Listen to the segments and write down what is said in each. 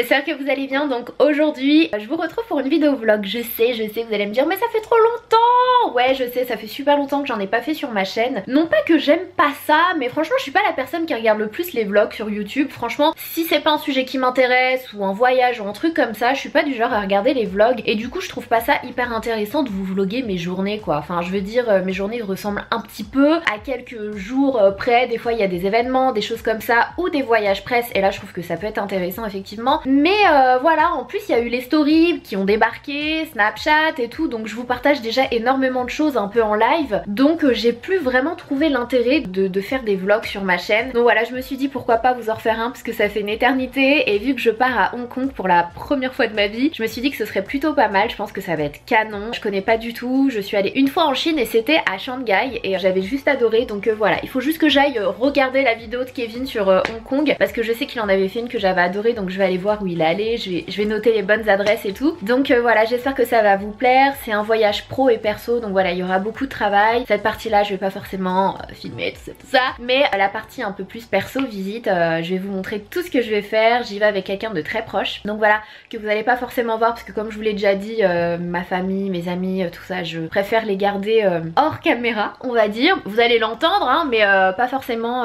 j'espère que vous allez bien. Donc aujourd'hui je vous retrouve pour une vidéo vlog. Je sais vous allez me dire mais ça fait trop longtemps. Ouais je sais, ça fait super longtemps que j'en ai pas fait sur ma chaîne. Non pas que j'aime pas ça, mais franchement je suis pas la personne qui regarde le plus les vlogs sur YouTube. Franchement si c'est pas un sujet qui m'intéresse ou un voyage ou un truc comme ça, je suis pas du genre à regarder les vlogs. Et du coup je trouve pas ça hyper intéressant de vous vloguer mes journées quoi. Enfin je veux dire mes journées ressemblent un petit peu à quelques jours près. Des fois il y a des événements, des choses comme ça ou des voyages presse. Et là je trouve que ça peut être intéressant effectivement. Mais voilà, en plus il y a eu les stories qui ont débarqué, Snapchat et tout, donc je vous partage déjà énormément de choses un peu en live. Donc j'ai plus vraiment trouvé l'intérêt de faire des vlogs sur ma chaîne. Donc voilà, je me suis dit pourquoi pas vous en refaire un parce que ça fait une éternité. Et vu que je pars à Hong Kong pour la première fois de ma vie, je me suis dit que ce serait plutôt pas mal. Je pense que ça va être canon. Je connais pas du tout, je suis allée une fois en Chine et c'était à Shanghai et j'avais juste adoré. Donc voilà, il faut juste que j'aille regarder la vidéo de Kevin sur Hong Kong parce que je sais qu'il en avait fait une que j'avais adoré, donc je vais aller voir où il est allé, je vais noter les bonnes adresses et tout. Donc voilà, j'espère que ça va vous plaire. C'est un voyage pro et perso, donc voilà, il y aura beaucoup de travail. Cette partie là je vais pas forcément filmer tout ça, mais la partie un peu plus perso, visite, je vais vous montrer tout ce que je vais faire. J'y vais avec quelqu'un de très proche, donc voilà, que vous allez pas forcément voir parce que comme je vous l'ai déjà dit, ma famille, mes amis, tout ça, je préfère les garder hors caméra, on va dire. Vous allez l'entendre hein, mais pas forcément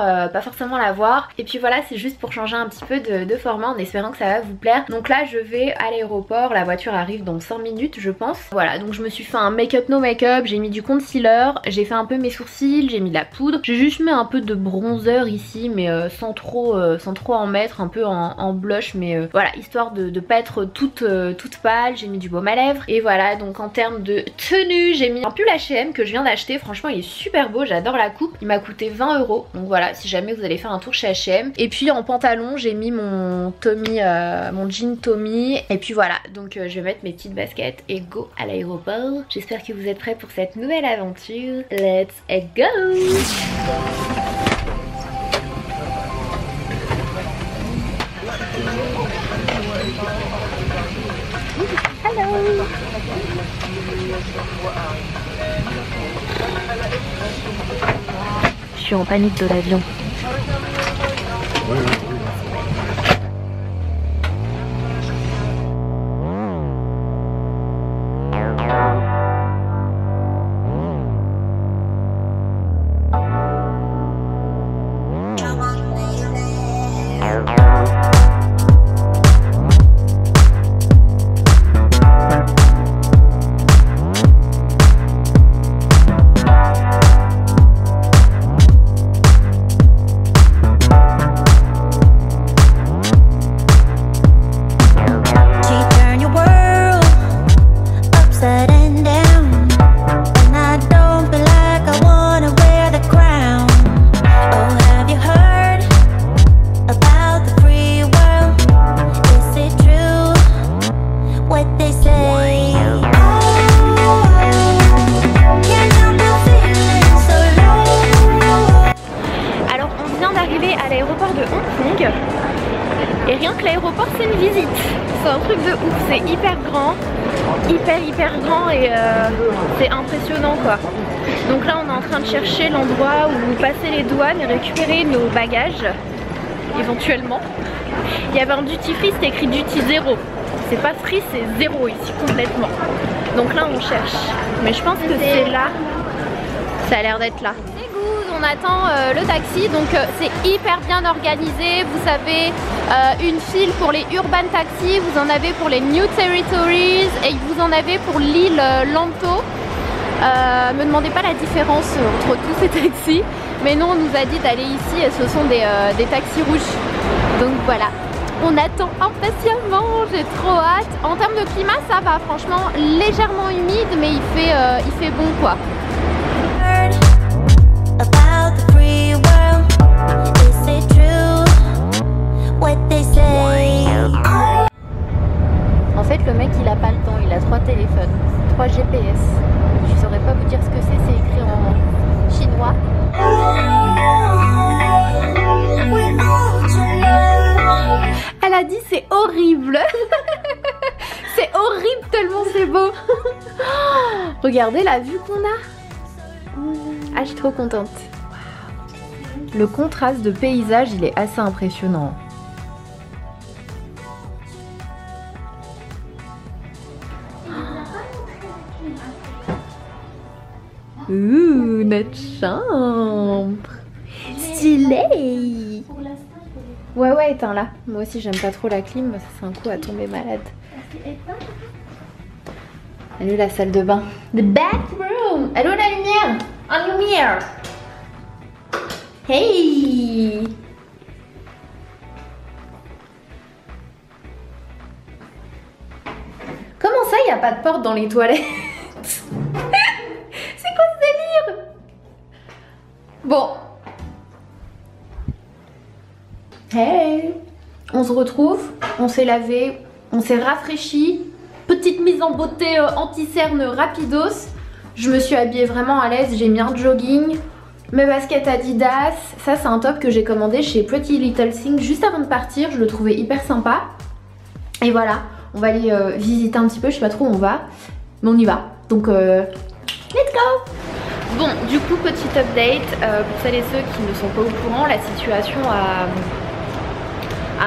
la voir. Et puis voilà, c'est juste pour changer un petit peu de format en espérant que ça va vous plaire. Donc là je vais à l'aéroport, la voiture arrive dans 5 minutes je pense. Voilà, donc je me suis fait un make-up no make-up, j'ai mis du concealer, j'ai fait un peu mes sourcils, j'ai mis de la poudre, j'ai juste mis un peu de bronzer ici mais sans trop en mettre, un peu en blush, mais voilà, histoire de pas être toute pâle. J'ai mis du baume à lèvres et voilà. Donc en termes de tenue, j'ai mis un pull H&M que je viens d'acheter, franchement il est super beau, j'adore la coupe, il m'a coûté 20 €. Donc voilà, si jamais vous allez faire un tour chez H&M. Et puis en pantalon j'ai mis mon Tommy, mon jean Tommy. Et puis voilà, donc je vais mettre mes petites baskets et go à l'aéroport. J'espère que vous êtes prêts pour cette nouvelle aventure. Let's go. Hello. Je suis en panique de l'avion. Et rien que l'aéroport c'est une visite, c'est un truc de ouf, c'est hyper grand et c'est impressionnant quoi. Donc là on est en train de chercher l'endroit où passer les douanes et récupérer nos bagages, éventuellement. Il y avait un duty free, c'était écrit duty 0, c'est pas free, c'est 0 ici complètement. Donc là on cherche, mais je pense que c'est là, ça a l'air d'être là. On attend le taxi, donc c'est hyper bien organisé. Vous savez, une file pour les urban taxis, vous en avez pour les New Territories et vous en avez pour l'île Lanto. Me demandez pas la différence entre tous ces taxis, mais nous on nous a dit d'aller ici et ce sont des taxis rouges. Donc voilà, on attend impatiemment, j'ai trop hâte. En termes de climat ça va, franchement légèrement humide mais il fait bon quoi. En fait le mec il a pas le temps, il a 3 téléphones, 3 GPS. Je saurais pas vous dire ce que c'est écrit en chinois. Elle a dit c'est horrible. C'est horrible tellement c'est beau. Regardez la vue qu'on a. Ah, je suis trop contente. Le contraste de paysage il est assez impressionnant. Ouh, notre chambre. Stylé. Ouais, éteins là. Moi aussi j'aime pas trop la clim, ça c'est un coup à tomber malade. Elle est la salle de bain. The bathroom. Elle est où la lumière? En lumière. Hey. Comment ça, il n'y a pas de porte dans les toilettes? C'est quoi ce délire? Bon. Hey. On se retrouve, on s'est lavé, on s'est rafraîchi. Petite mise en beauté anti-cerne rapidos. Je me suis habillée vraiment à l'aise, j'ai mis un jogging, mes baskets Adidas. Ça c'est un top que j'ai commandé chez Pretty Little Thing juste avant de partir, je le trouvais hyper sympa. Et voilà, on va aller visiter un petit peu, je sais pas trop où on va, mais on y va. Donc let's go. Bon, du coup petit update, pour celles et ceux qui ne sont pas au courant, la situation à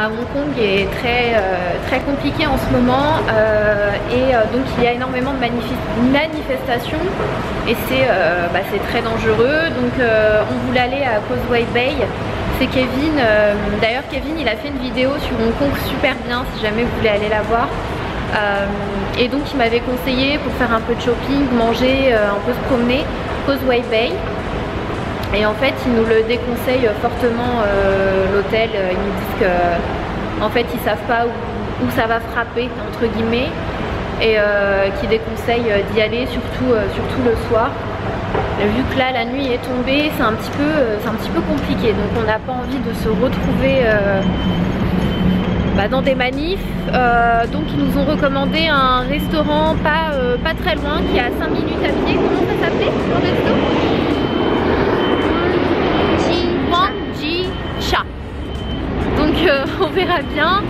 Hong Kong est très compliquée en ce moment donc il y a énormément de manifestations et c'est très dangereux. Donc on voulait aller à Causeway Bay. C'est Kevin, d'ailleurs Kevin il a fait une vidéo sur Hong Kong super bien si jamais vous voulez aller la voir. Et donc il m'avait conseillé pour faire un peu de shopping, manger, un peu se promener, Causeway Bay. Et en fait ils nous le déconseillent fortement l'hôtel, ils nous disent que en fait ils savent pas où ça va frapper entre guillemets et qu'ils déconseillent d'y aller surtout le soir. Vu que là la nuit est tombée, c'est un petit peu compliqué, donc on n'a pas envie de se retrouver dans des manifs. Donc ils nous ont recommandé un restaurant pas très loin qui est à 5 minutes à pied. Comment ça s'appelait le resto? Cha. Donc on verra bien.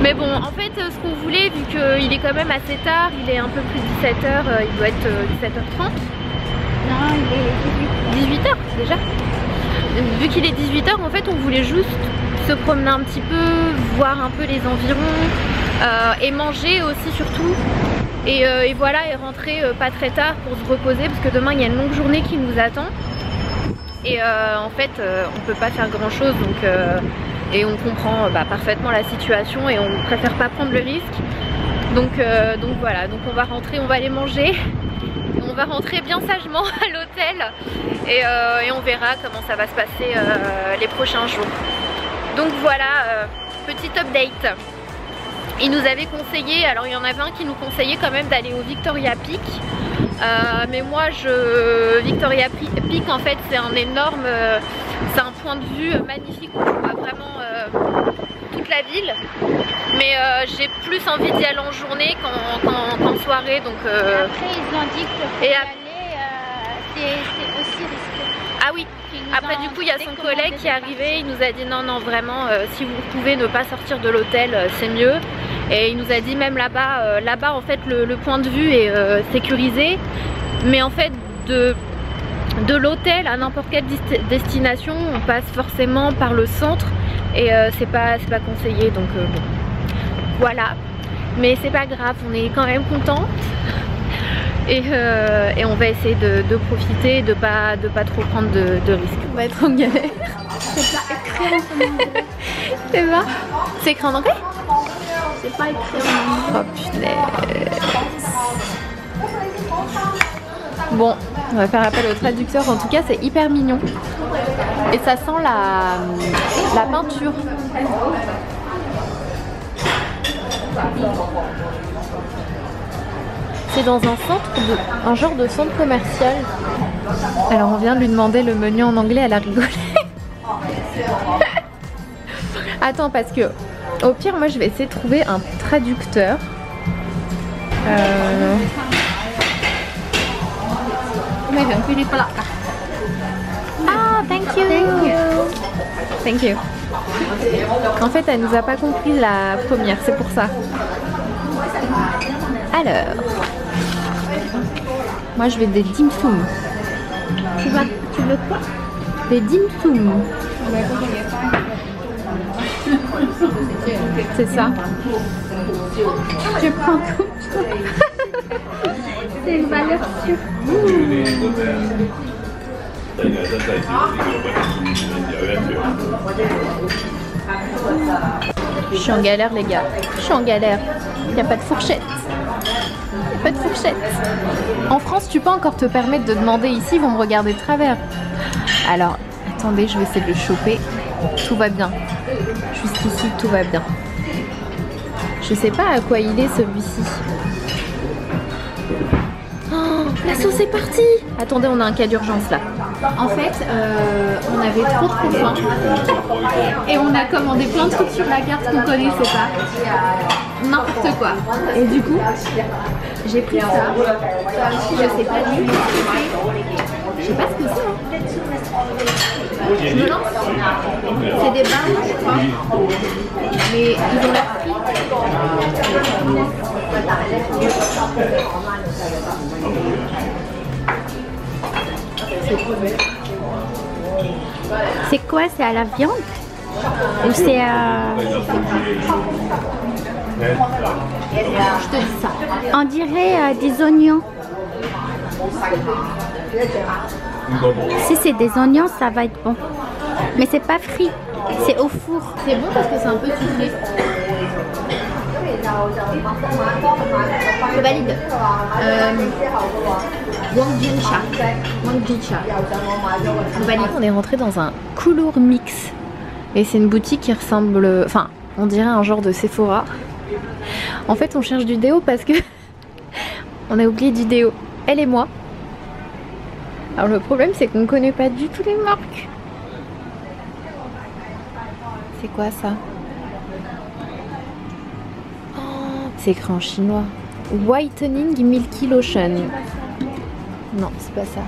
Mais bon, en fait ce qu'on voulait, vu qu'il est quand même assez tard, il est un peu plus de 17h, il doit être 17h30. Non, il est 18h déjà. Vu qu'il est 18h, en fait on voulait juste se promener un petit peu, voir un peu les environs et manger aussi surtout. Et voilà, et rentrer pas très tard pour se reposer parce que demain il y a une longue journée qui nous attend. Et en fait on peut pas faire grand chose donc et on comprend parfaitement la situation et on préfère pas prendre le risque. Donc voilà, donc on va rentrer, on va aller manger. On va rentrer bien sagement à l'hôtel et on verra comment ça va se passer les prochains jours. Donc voilà, petit update. Il nous avait conseillé, alors il y en avait un qui nous conseillait quand même d'aller au Victoria Peak. Mais moi Victoria Peak en fait c'est un énorme, c'est un point de vue magnifique où on voit vraiment toute la ville. Mais j'ai plus envie d'y aller en journée qu'en soirée. Donc, après ils ont dit que pour y aller c'est aussi risqué. Ah oui, après du coup il y a son collègue qui est arrivé, il nous a dit non vraiment si vous pouvez ne pas sortir de l'hôtel c'est mieux. Et il nous a dit même là-bas en fait le point de vue est sécurisé. Mais en fait de l'hôtel à n'importe quelle destination on passe forcément par le centre. Et c'est pas conseillé donc bon. Voilà, mais c'est pas grave, on est quand même contente et on va essayer de profiter, de pas trop prendre de risques. On va être en galère. C'est pas écrit en anglais. C'est pas. C'est écrit en anglais? C'est pas écrit en anglais. Oh punaise. Bon, on va faire appel au traducteur. En tout cas, c'est hyper mignon. Et ça sent la peinture. C'est dans un genre de centre commercial. Alors on vient de lui demander le menu en anglais, elle a rigolé. Attends, parce que au pire moi je vais essayer de trouver un traducteur. Ah, thank you. Thank you. En fait, elle nous a pas compris la première, c'est pour ça. Alors, moi je vais des dim sum. Tu veux quoi? Des dim sum. C'est ça. Je prends comme ça. C'est une voiture. Je suis en galère les gars, je suis en galère. Il n'y a pas de fourchette. Pas de fourchette. En France, tu peux encore te permettre de demander. Ici, ils vont me regarder de travers. Alors, attendez, je vais essayer de le choper. Tout va bien. Jusqu'ici, tout va bien. Je sais pas à quoi il est celui-ci. Oh, la sauce est partie. Attendez, on a un cas d'urgence là. En fait, on avait trop faim. Et on a commandé plein de trucs sur la carte qu'on connaissait pas. N'importe quoi. Et du coup, j'ai pris ça. Je sais pas du tout ce que c'est. Je sais pas ce que c'est. Hein. Je me lance. C'est des barres, je crois. Mais ils ont l'air frits. C'est quoi? C'est à la viande? Ou c'est à... Je te dis ça. On dirait des oignons. Si c'est des oignons, ça va être bon. Mais c'est pas frit, c'est au four. C'est bon parce que c'est un peu sucré. Je valide. Wangjinsha. Je valide. On est rentré dans un Couleur Mix. Et c'est une boutique qui ressemble... Enfin, on dirait un genre de Sephora. En fait, on cherche du déo parce que... on a oublié du déo. Elle et moi. Alors le problème, c'est qu'on ne connaît pas du tout les marques. C'est quoi ça? C'est écrit en chinois. Whitening Milky Lotion. Non, c'est pas ça.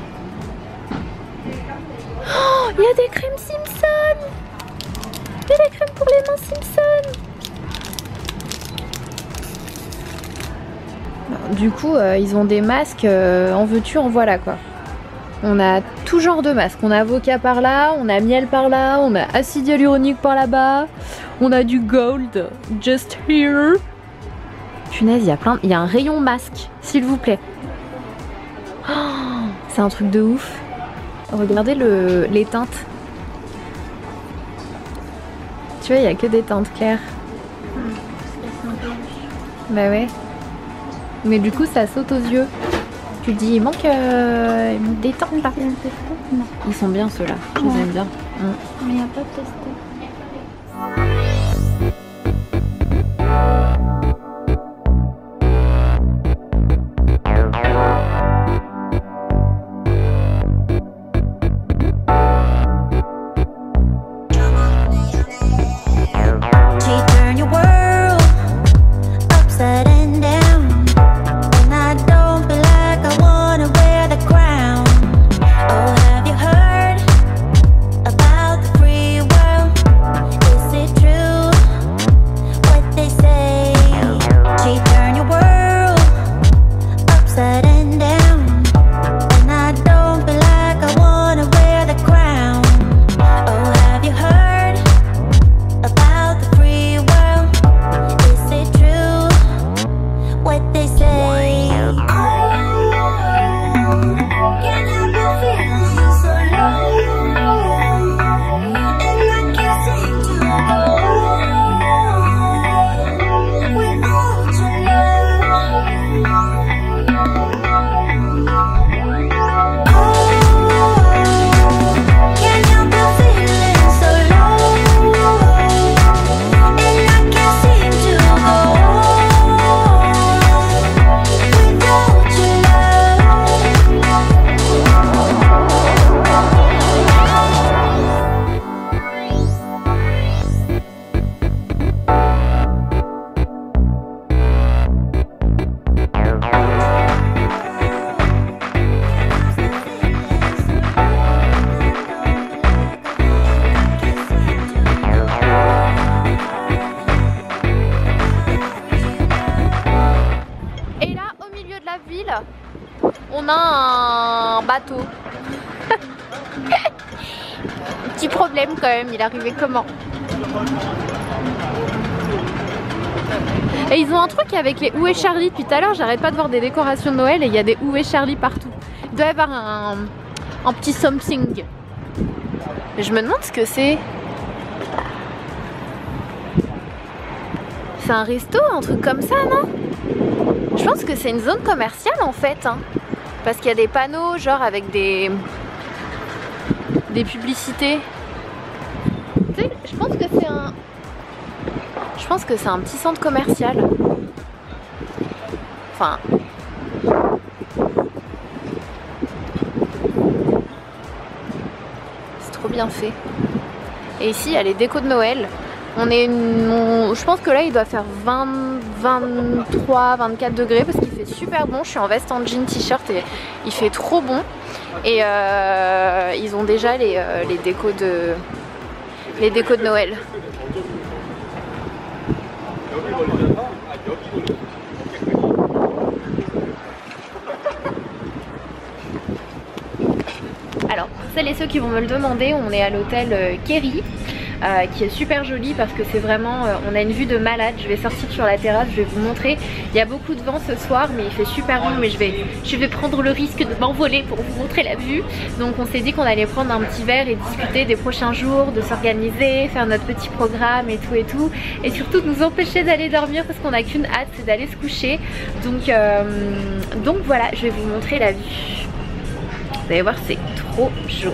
Oh, il y a des crèmes Simpson. Il y a des crèmes pour les mains Simpson. Du coup, ils ont des masques. En veux-tu, en voilà quoi. On a tout genre de masques. On a avocat par là, on a miel par là, on a acide hyaluronique par là-bas. On a du gold. Just here. Punaise, il y a un rayon masque, s'il vous plaît. Oh, c'est un truc de ouf. Regardez les teintes. Tu vois, il n'y a que des teintes claires. Bah ouais. Mais du coup, ça saute aux yeux. Tu te dis, il manque des teintes là. Ils sont bien ceux-là, je les aime bien. Mais il n'y a pas de testé. On a un bateau. Petit problème quand même, il est arrivé comment? Et ils ont un truc avec les Où est Charlie. Depuis tout à l'heure, j'arrête pas de voir des décorations de Noël et il y a des Où est Charlie partout. Il doit y avoir un petit something. Mais je me demande ce que c'est. C'est un resto, un truc comme ça, non? Je pense que c'est une zone commerciale en fait. Hein. Parce qu'il y a des panneaux genre avec des publicités. Tu sais, je pense que c'est un... Je pense que c'est un petit centre commercial. Enfin... C'est trop bien fait. Et ici, il y a les décos de Noël. Je pense que là, il doit faire 20, 23, 24 degrés parce qu'il fait super bon. Je suis en veste, en jean, t-shirt et il fait trop bon. Et ils ont déjà les décos de Noël. Alors, pour celles et ceux qui vont me le demander, on est à l'hôtel Kerry. Qui est super joli parce que c'est vraiment, on a une vue de malade. Je vais sortir sur la terrasse, je vais vous montrer. Il y a beaucoup de vent ce soir mais il fait super bon, mais je vais prendre le risque de m'envoler pour vous montrer la vue. Donc on s'est dit qu'on allait prendre un petit verre et discuter des prochains jours, de s'organiser, faire notre petit programme et tout et surtout de nous empêcher d'aller dormir parce qu'on n'a qu'une hâte, c'est d'aller se coucher. Donc voilà, je vais vous montrer la vue. Vous allez voir, c'est trop joli.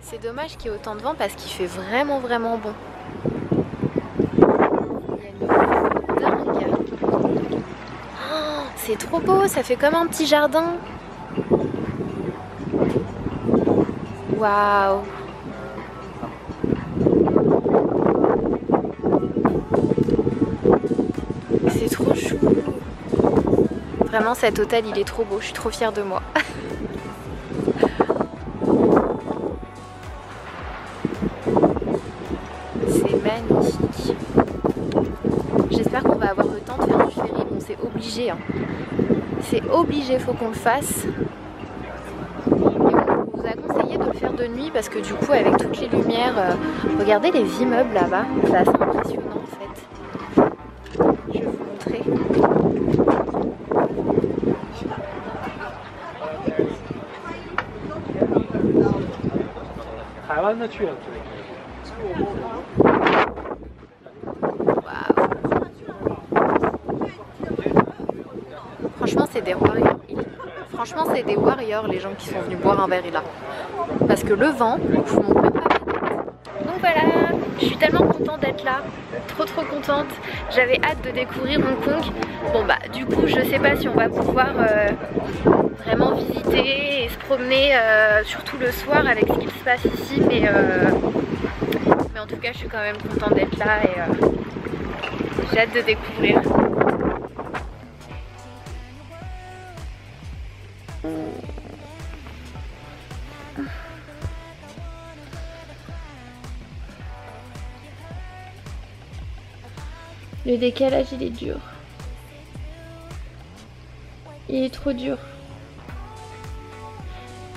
C'est dommage qu'il y ait autant de vent parce qu'il fait vraiment bon. Il y a une dingue. Oh, c'est trop beau, ça fait comme un petit jardin. Waouh. C'est trop chou. Vraiment cet hôtel il est trop beau, je suis trop fière de moi. Magnifique. J'espère qu'on va avoir le temps de faire du ferry. Bon, c'est obligé. Hein. C'est obligé, faut qu'on le fasse. Et on vous a conseillé de le faire de nuit parce que du coup, avec toutes les lumières, regardez les immeubles là-bas. C'est assez impressionnant en fait. Je vais vous montrer. Franchement c'est des warriors. Franchement c'est des warriors les gens qui sont venus boire un verre là. Parce que le vent, je vous montre même pas ma tête. Donc voilà, je suis tellement contente d'être là. Trop contente. J'avais hâte de découvrir Hong Kong. Bon bah du coup je sais pas si on va pouvoir vraiment visiter et se promener surtout le soir avec ce qu'il se passe ici. Mais en tout cas je suis quand même contente d'être là et j'ai hâte de découvrir. Le décalage il est dur. Il est trop dur.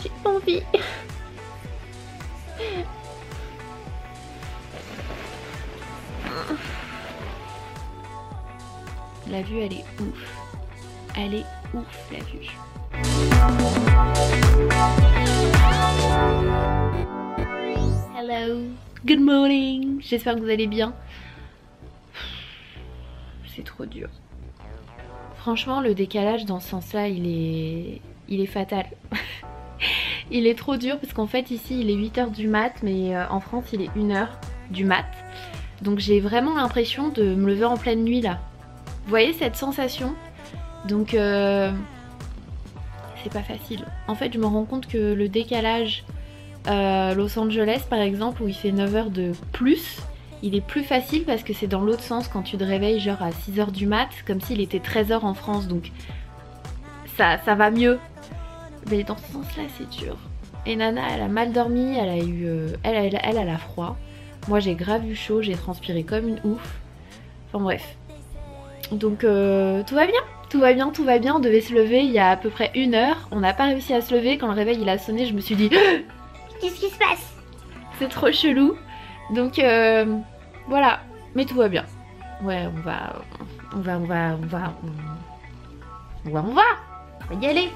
J'ai pas envie. La vue elle est ouf. Elle est ouf la vue. Hello, good morning. J'espère que vous allez bien. C'est trop dur. Franchement le décalage dans ce sens là il est fatal. Il est trop dur parce qu'en fait ici il est 8 h du mat mais en France il est 1 h du mat. Donc j'ai vraiment l'impression de me lever en pleine nuit là. Vous voyez cette sensation? Donc c'est pas facile. En fait je me rends compte que le décalage Los Angeles par exemple où il fait 9 h de plus, il est plus facile parce que c'est dans l'autre sens quand tu te réveilles genre à 6 h du mat, comme s'il était 13 h en France, donc ça va mieux. Mais dans ce sens là c'est dur. Et Nana elle a mal dormi, elle a eu elle a froid. Moi j'ai grave eu chaud, j'ai transpiré comme une ouf. Enfin bref. Donc tout va bien, Tout va bien, tout va bien. On devait se lever il y a à peu près 1 heure. On n'a pas réussi à se lever. Quand le réveil il a sonné, je me suis dit qu'est-ce qui se passe? C'est trop chelou. Donc voilà. Mais tout va bien. Ouais, on va y aller.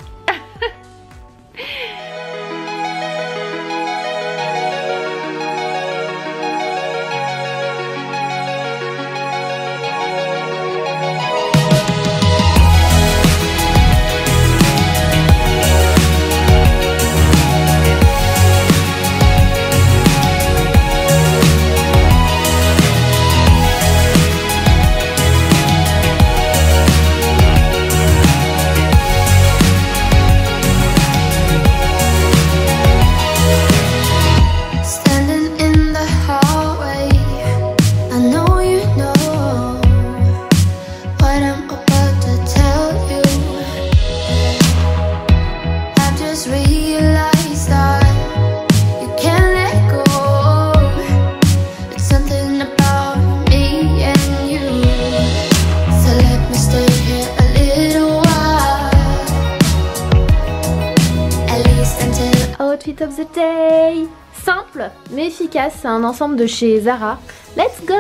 Outfit of the day. Simple mais efficace, c'est un ensemble de chez Zara. Let's go.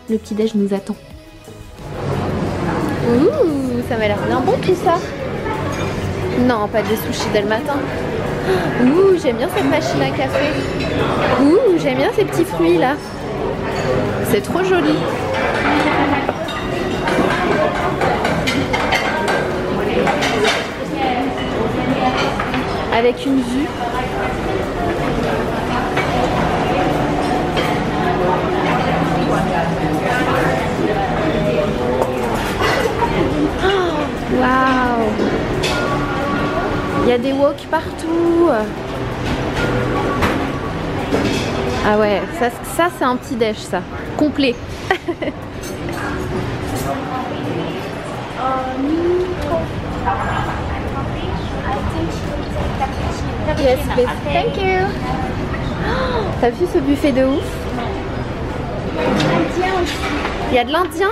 Le petit déj nous attend. Ouh, ça m'a l'air bien bon tout ça. Non, pas des sushis dès le matin. Ouh, j'aime bien cette machine à café. Ouh, j'aime bien ces petits fruits là. C'est trop joli. Avec une vue. Oh, waouh! Il y a des wok partout. Ah ouais, ça c'est un petit déj ça. Complet. Yes, please. Thank you. Oh, t'as vu ce buffet de ouf? Il y a de l'indien.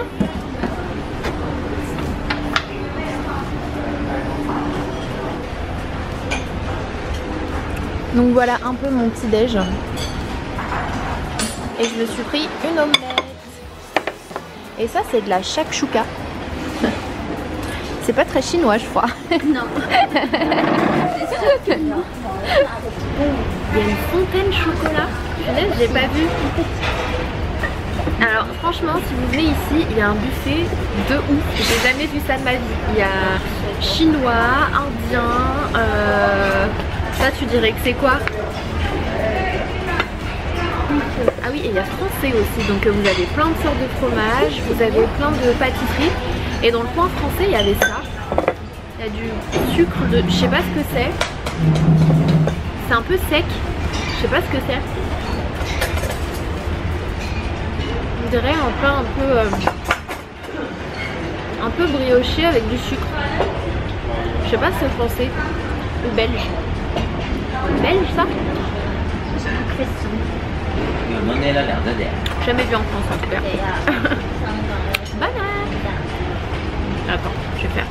Donc voilà un peu mon petit déj. Et je me suis pris une omelette. Et ça c'est de la shakshuka. C'est pas très chinois je crois. Non. C'est sûr que non. Il y a une fontaine chocolat. Punaise, j'ai pas vu. Alors franchement si vous venez ici il y a un buffet de ouf. J'ai jamais vu ça de ma vie. Il y a chinois, indien. Ça tu dirais que c'est quoi? Ah oui, et il y a français aussi. Donc vous avez plein de sortes de fromages. Vous avez plein de pâtisseries. Et dans le coin français il y avait ça. Il y a du sucre de... Je sais pas ce que c'est. C'est un peu sec. Je sais pas ce que c'est. On dirait un pain un peu brioché avec du sucre. Je sais pas si c'est français ou belge. Belge ça? Jamais vu en France en tout cas. Banane. Attends, je vais faire.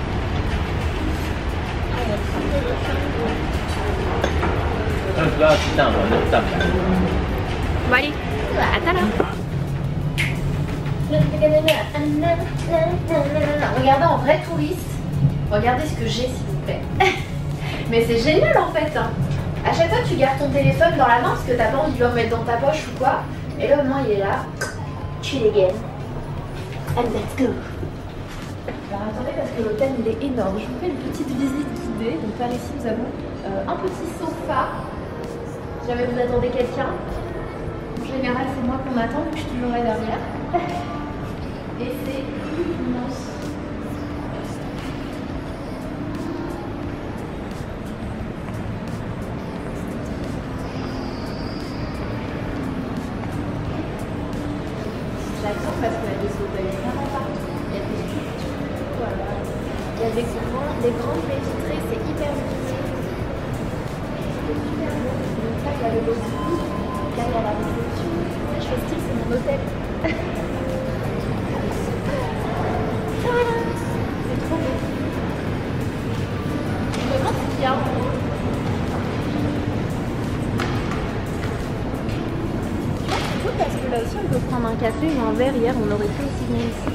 Bon allez, à tout à l'heure. Regardez en vrai touriste. Regardez ce que j'ai s'il vous plaît. Mais c'est génial en fait. À chaque fois tu gardes ton téléphone dans la main parce que t'as pas envie de le remettre dans ta poche ou quoi. Et là au moins il est là. Tu dégaines. And let's go. Alors attendez parce que l'hôtel il est énorme. Je vous fais une petite visite guidée. Donc par ici nous avons un petit sofa. Si jamais vous attendez quelqu'un. En général c'est moi qu'on attend vu que je suis toujours là derrière. Et c'est immense. J'attends parce qu'il y a des hôtels vraiment partout. Il y a des structures, voilà. Il y a des grandes baies vitrées, c'est hyper joli. C'est super beau. Donc là, il y a le lobby. Là, il y a la réception. Je fais style, c'est mon hôtel. Voilà. C'est trop beau. là aussi on peut prendre un café ou un verre. Hier on aurait pu aussi venir ici.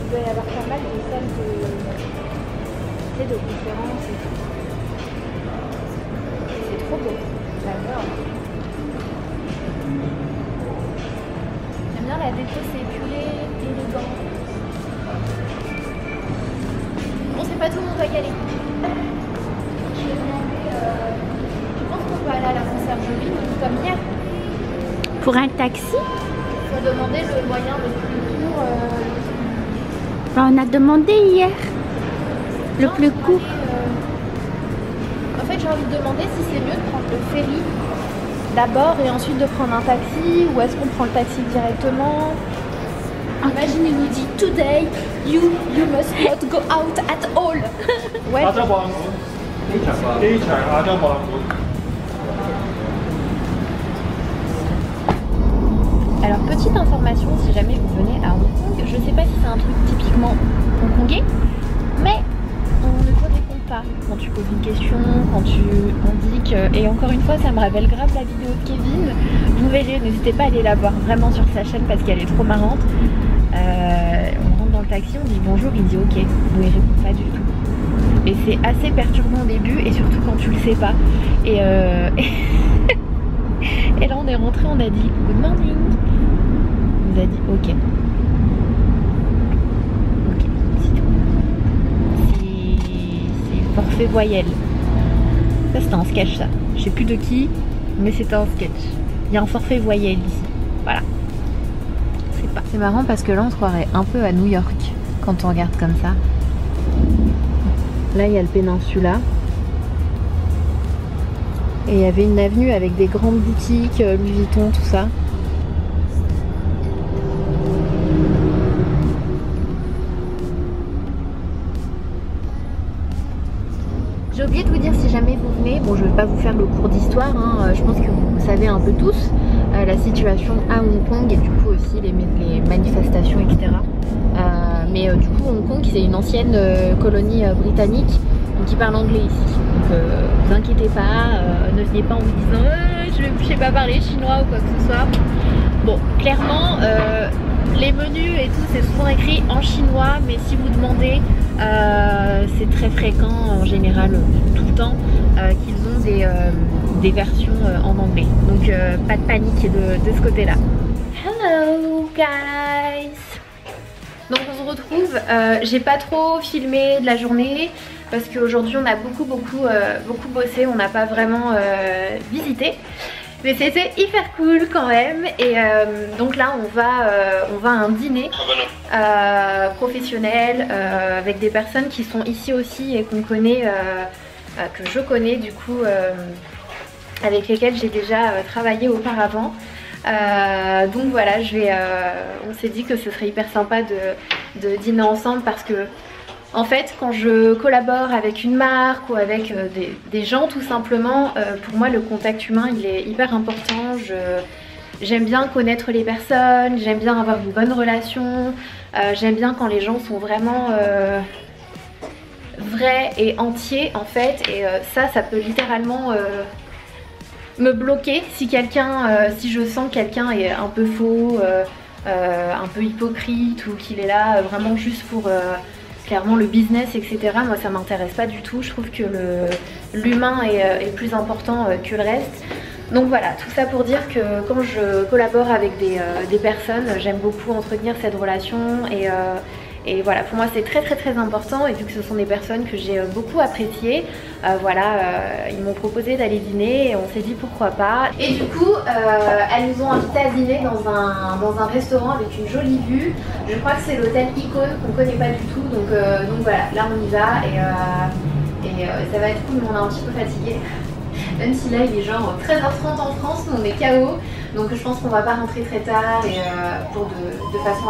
Il doit y avoir pas mal de salles de conférences et tout. C'est trop beau. J'adore. J'aime bien la déco, c'est épuré, élégant. Bon, c'est pas tout le monde va y aller. Je vais demander, je pense qu'on peut aller à la conciergerie comme hier. Pour un taxi? Il faut demander le moyen le plus court. On a demandé hier. Le plus court. En fait, j'ai envie de demander si c'est mieux de prendre le ferry d'abord et ensuite de prendre un taxi, ou est-ce qu'on prend le taxi directement. Imagine, il nous dit today you must not go out at all. Ouais. Alors, petite information, si jamais vous venez à Hong Kong, je sais pas si c'est un truc typiquement hongkongais, mais on ne te répond pas quand tu poses une question, quand tu indiques. Et encore une fois, ça me rappelle grave la vidéo de Kevin. Vous verrez, n'hésitez pas à aller la voir vraiment sur sa chaîne parce qu'elle est trop marrante. On rentre dans le taxi, on dit bonjour, il dit ok, vous ne répond pas du tout. Et c'est assez perturbant au début, et surtout quand tu le sais pas. Et, et là on est rentré, on a dit good morning. Il nous a dit ok. Ok, c'est tout. C'est forfait voyelle. Ça c'était un sketch ça. Je sais plus de qui, mais c'était un sketch. Il y a un forfait voyelle ici. Voilà. C'est marrant parce que là on se croirait un peu à New York quand on regarde comme ça. Là il y a le Péninsula. Et il y avait une avenue avec des grandes boutiques, Louis Vuitton, tout ça. J'ai oublié de vous dire, si jamais vous venez, bon je ne vais pas vous faire le cours d'histoire, hein, je pense que vous savez un peu tous la situation à Hong Kong et du coup aussi les manifestations, etc. Mais du coup Hong Kong c'est une ancienne colonie britannique, donc ils parlent anglais ici. Donc vous inquiétez pas, ne venez pas en vous disant je sais pas parler chinois ou quoi que ce soit. Bon, clairement les menus et tout c'est souvent écrit en chinois, mais si vous demandez, c'est très fréquent en général tout le temps qu'ils ont des versions en anglais. Donc pas de panique de ce côté là. Hello guys. Donc on se retrouve, j'ai pas trop filmé de la journée parce qu'aujourd'hui on a beaucoup bossé, on n'a pas vraiment visité. Mais c'était hyper cool quand même. Et donc là on va à un dîner professionnel avec des personnes qui sont ici aussi et qu'on connaît, que je connais du coup, avec lesquelles j'ai déjà travaillé auparavant. Donc voilà, on s'est dit que ce serait hyper sympa de dîner ensemble parce que en fait quand je collabore avec une marque ou avec des gens tout simplement, pour moi le contact humain il est hyper important. J'aime bien connaître les personnes, j'aime bien avoir une bonne relation, j'aime bien quand les gens sont vraiment vrais et entiers en fait, et ça peut littéralement me bloquer si si je sens que quelqu'un est un peu faux, un peu hypocrite, ou qu'il est là vraiment juste pour clairement le business, etc. Moi ça m'intéresse pas du tout, je trouve que l'humain est plus important que le reste. Donc voilà, tout ça pour dire que quand je collabore avec des personnes, j'aime beaucoup entretenir cette relation et voilà, pour moi c'est très important, et vu que ce sont des personnes que j'ai beaucoup appréciées, ils m'ont proposé d'aller dîner et on s'est dit pourquoi pas. Et du coup, elles nous ont invités à dîner dans un restaurant avec une jolie vue. Je crois que c'est l'hôtel Icône qu'on connaît pas du tout, donc voilà, là on y va et ça va être cool, mais on est un petit peu fatigué. Même si là il est genre 13h30 en France, nous on est KO, donc je pense qu'on va pas rentrer très tard et de façon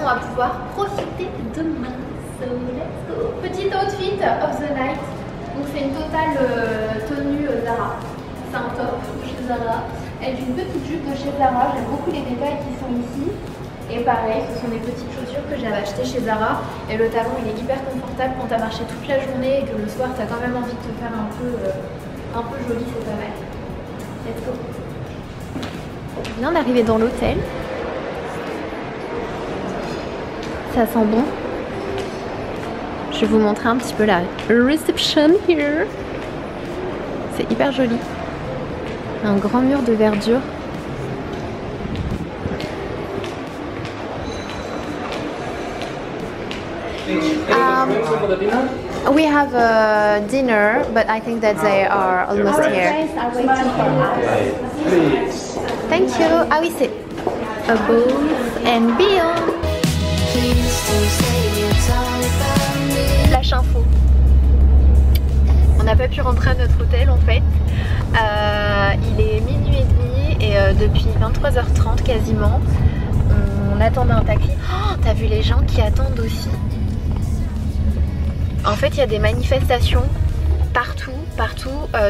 à pouvoir profiter demain. So let's go. Petit outfit of the night. Donc c'est une totale tenue Zara. C'est un top chez Zara. Elle est une petite jupe de chez Zara. J'aime beaucoup les détails qui sont ici. Et pareil, ce sont des petites chaussures que j'avais achetées chez Zara. Et le talon il est hyper confortable quand t'as marché toute la journée et que le soir t'as quand même envie de te faire un peu joli, c'est pas mal. Let's go. On vient d'arriver dans l'hôtel. Ça sent bon. Je vais vous montrer un petit peu la reception here. C'est hyper joli. Un grand mur de verdure. We have a dinner, but I think that they are almost here. Thank you. Ah oui, c'est above and beyond. Flash info. On n'a pas pu rentrer à notre hôtel en fait. Il est minuit et demi et depuis 23h30 quasiment, on attendait un taxi. Oh, t'as vu les gens qui attendent aussi? En fait, il y a des manifestations partout.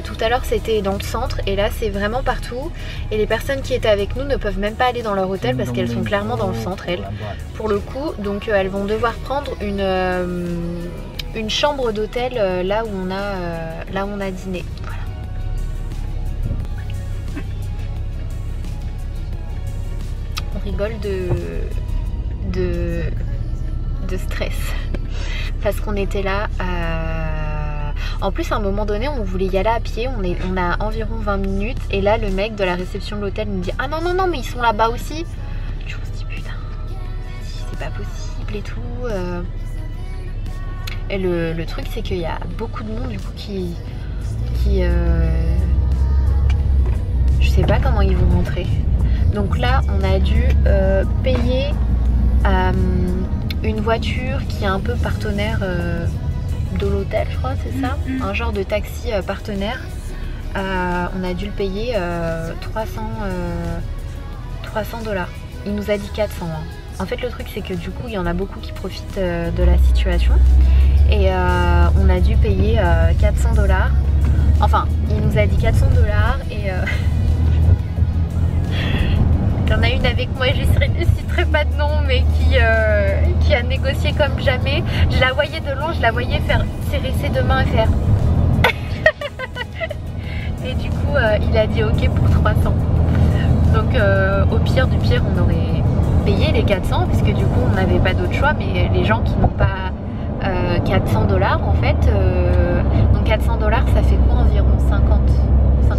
Tout à l'heure c'était dans le centre et là c'est vraiment partout. Et les personnes qui étaient avec nous ne peuvent même pas aller dans leur hôtel parce qu'elles sont clairement dans le centre, elles, pour le coup. Donc elles vont devoir prendre une chambre d'hôtel là où on a dîné. Voilà. On rigole de stress parce qu'on était là. En plus à un moment donné on voulait y aller à pied, on a environ 20 minutes et là le mec de la réception de l'hôtel nous dit ah non mais ils sont là-bas aussi. Je me dis putain c'est pas possible et tout. Et le truc c'est qu'il y a beaucoup de monde du coup qui je sais pas comment ils vont rentrer. Donc là on a dû payer une voiture qui est un peu partenaire de l'hôtel, je crois, c'est ça, un genre de taxi partenaire. On a dû le payer 300 $. Il nous a dit 400 hein. En fait le truc c'est que du coup il y en a beaucoup qui profitent de la situation et on a dû payer 400 $. Enfin il nous a dit 400 $ et il y en a une avec moi, je ne citerai pas de nom, mais qui a négocié comme jamais. Je la voyais de loin, je la voyais faire serrer ses deux mains et faire et du coup il a dit ok pour 300. Donc au pire du pire on aurait payé les 400 puisque du coup on n'avait pas d'autre choix, mais les gens qui n'ont pas 400 $ en fait, donc 400 $ ça fait quoi, environ 50 €.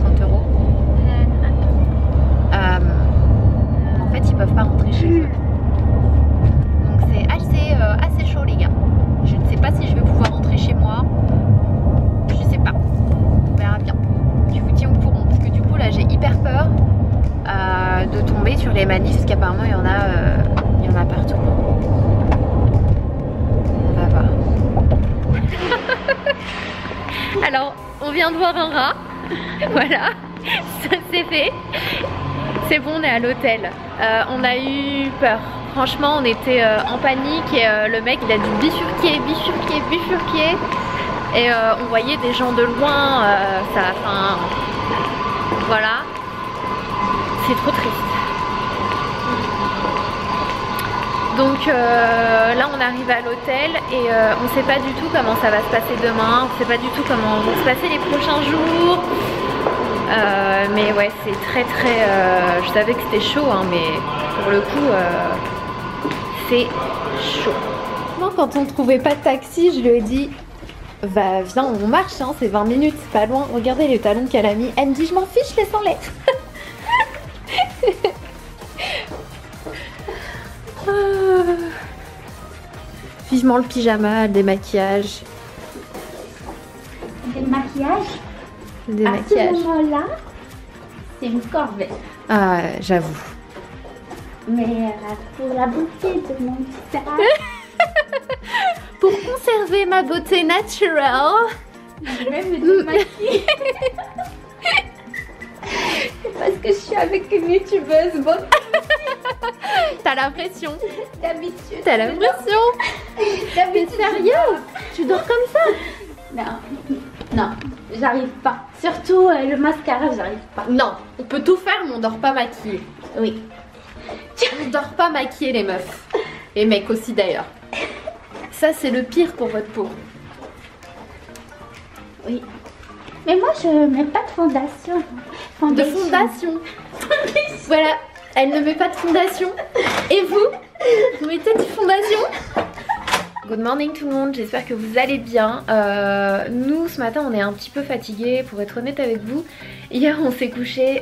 En fait ils peuvent pas rentrer chez eux, donc c'est assez chaud les gars. Je ne sais pas si je vais pouvoir rentrer chez moi, je sais pas, on verra bien. Je vous tiens au courant parce que du coup là j'ai hyper peur de tomber sur les manifs parce qu'apparemment il y en a partout. On va voir. Alors on vient de voir un rat. Voilà, ça c'est fait. C'est bon, on est à l'hôtel. On a eu peur. Franchement, on était en panique et le mec il a dû bifurquer. Et on voyait des gens de loin. Voilà. C'est trop triste. Donc là on arrive à l'hôtel et on sait pas du tout comment ça va se passer demain. On sait pas du tout comment vont se passer les prochains jours. Mais ouais c'est très je savais que c'était chaud hein, mais pour le coup c'est chaud. Moi quand on trouvait pas de taxi je lui ai dit bah viens on marche hein, c'est 20 minutes, c'est pas loin, regardez les talons qu'elle a mis. Elle me dit je m'en fiche, laisse-en-les. Vivement le pyjama, le démaquillage. Démaquillage? Le à ce moment-là, c'est une corvée. Ah, j'avoue. Mais pour la beauté de mon visage, pour conserver ma beauté naturelle, je vais me démaquiller. C'est parce que je suis avec une youtubeuse. Bon. T'as l'impression. D'habitude. T'as l'impression. T'es sérieux? Tu dors comme ça? Non, j'arrive pas. Surtout le mascara, j'arrive pas. Non, on peut tout faire mais on dort pas maquillée. Oui. On dort pas maquillée les meufs. Et mecs aussi d'ailleurs. Ça c'est le pire pour votre peau. Oui. Mais moi je mets pas de fondation. De fondation. Voilà, elle ne met pas de fondation. Et vous mettez de fondation? Good morning tout le monde, j'espère que vous allez bien. Nous ce matin on est un petit peu fatigués pour être honnête avec vous. Hier on s'est couché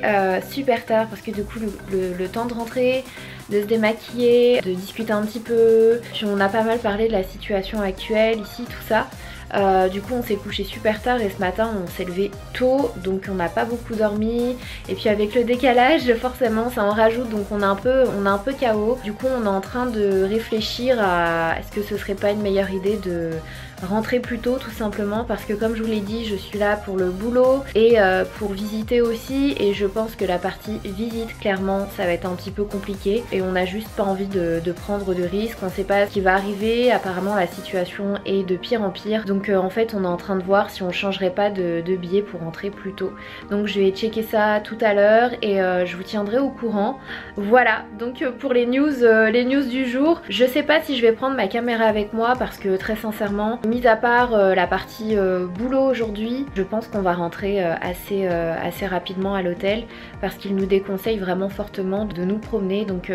super tard parce que du coup le temps de rentrer, de se démaquiller, de discuter un petit peu. Puis on a pas mal parlé de la situation actuelle ici, tout ça. Du coup on s'est couché super tard et ce matin on s'est levé tôt, donc on n'a pas beaucoup dormi, et puis avec le décalage forcément ça en rajoute, donc on a un peu KO. Du coup on est en train de réfléchir à est-ce que ce serait pas une meilleure idée de rentrer plus tôt, tout simplement parce que comme je vous l'ai dit, je suis là pour le boulot et pour visiter aussi, et je pense que la partie visite clairement ça va être un petit peu compliqué et on n'a juste pas envie de prendre de risques. On sait pas ce qui va arriver, apparemment la situation est de pire en pire, donc en fait on est en train de voir si on changerait pas de billet pour rentrer plus tôt. Donc je vais checker ça tout à l'heure et je vous tiendrai au courant. Voilà, donc pour les news du jour, je sais pas si je vais prendre ma caméra avec moi parce que très sincèrement, mis à part la partie boulot aujourd'hui, je pense qu'on va rentrer assez rapidement à l'hôtel parce qu'il nous déconseille vraiment fortement de nous promener. Donc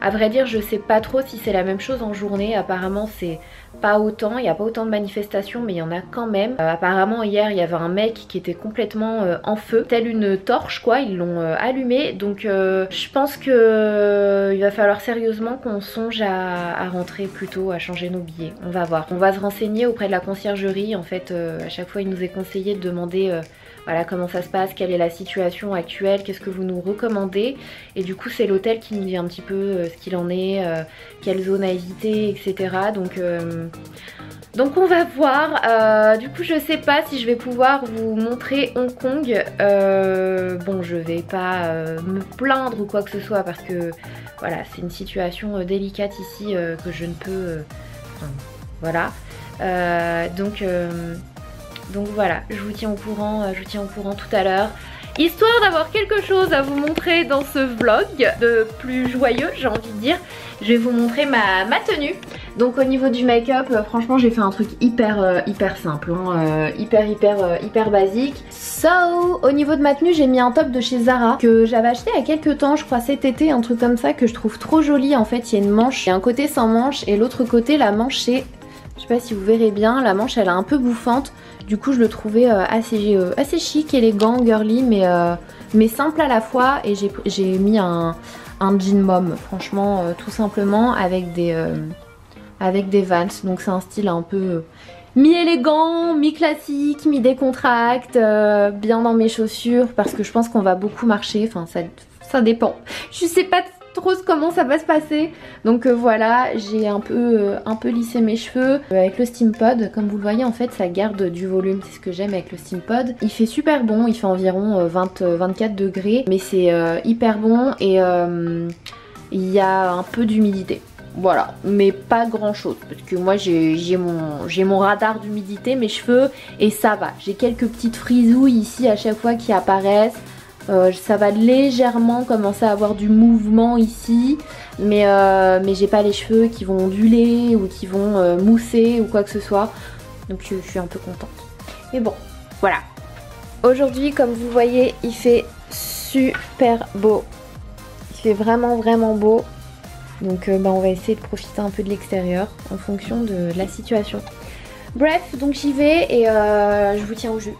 à vrai dire je sais pas trop si c'est la même chose en journée. Apparemment c'est pas autant, il n'y a pas autant de manifestations mais il y en a quand même. Apparemment hier il y avait un mec qui était complètement en feu, telle une torche quoi, ils l'ont allumé. Donc je pense que il va falloir sérieusement qu'on songe à rentrer plus tôt, à changer nos billets. On va voir, on va se renseigner auprès de la conciergerie. En fait à chaque fois il nous est conseillé de demander voilà comment ça se passe, quelle est la situation actuelle, qu'est-ce que vous nous recommandez, et du coup c'est l'hôtel qui nous dit un petit peu ce qu'il en est, quelle zone à éviter, etc. Donc on va voir. Du coup je sais pas si je vais pouvoir vous montrer Hong Kong. Bon je vais pas me plaindre ou quoi que ce soit parce que voilà c'est une situation délicate ici que je ne peux... voilà. Donc voilà, je vous tiens au courant tout à l'heure. Histoire d'avoir quelque chose à vous montrer dans ce vlog de plus joyeux, j'ai envie de dire, je vais vous montrer ma tenue. Donc au niveau du make-up, franchement j'ai fait un truc hyper simple, hein, hyper basique. So, au niveau de ma tenue, j'ai mis un top de chez Zara que j'avais acheté il y a quelques temps, je crois cet été, un truc comme ça que je trouve trop joli. En fait, il y a une manche, il y a un côté sans manche et l'autre côté, la manche c'est... Je sais pas si vous verrez bien, la manche elle est un peu bouffante. Du coup je le trouvais assez chic, élégant, girly, mais simple à la fois. Et j'ai mis un jean mom, franchement tout simplement avec des Vans. Donc c'est un style un peu mi-élégant, mi-classique, mi-décontracte, bien dans mes chaussures parce que je pense qu'on va beaucoup marcher, enfin ça dépend. Je sais pas trop comment ça va se passer. Donc voilà, j'ai un peu lissé mes cheveux avec le Steam Pod. Comme vous le voyez en fait ça garde du volume, c'est ce que j'aime avec le Steam Pod. Il fait super bon, il fait environ 24 degrés mais c'est hyper bon et il y a un peu d'humidité. Voilà, mais pas grand chose parce que moi j'ai mon radar d'humidité, mes cheveux, et ça va. J'ai quelques petites frisouilles ici à chaque fois qui apparaissent. Ça va légèrement commencer à avoir du mouvement ici, mais j'ai pas les cheveux qui vont onduler ou qui vont mousser ou quoi que ce soit. Donc je suis un peu contente. Mais bon, voilà. Aujourd'hui, comme vous voyez, il fait super beau. Il fait vraiment beau. Donc on va essayer de profiter un peu de l'extérieur en fonction de la situation. Bref, donc j'y vais et je vous tiens au jus.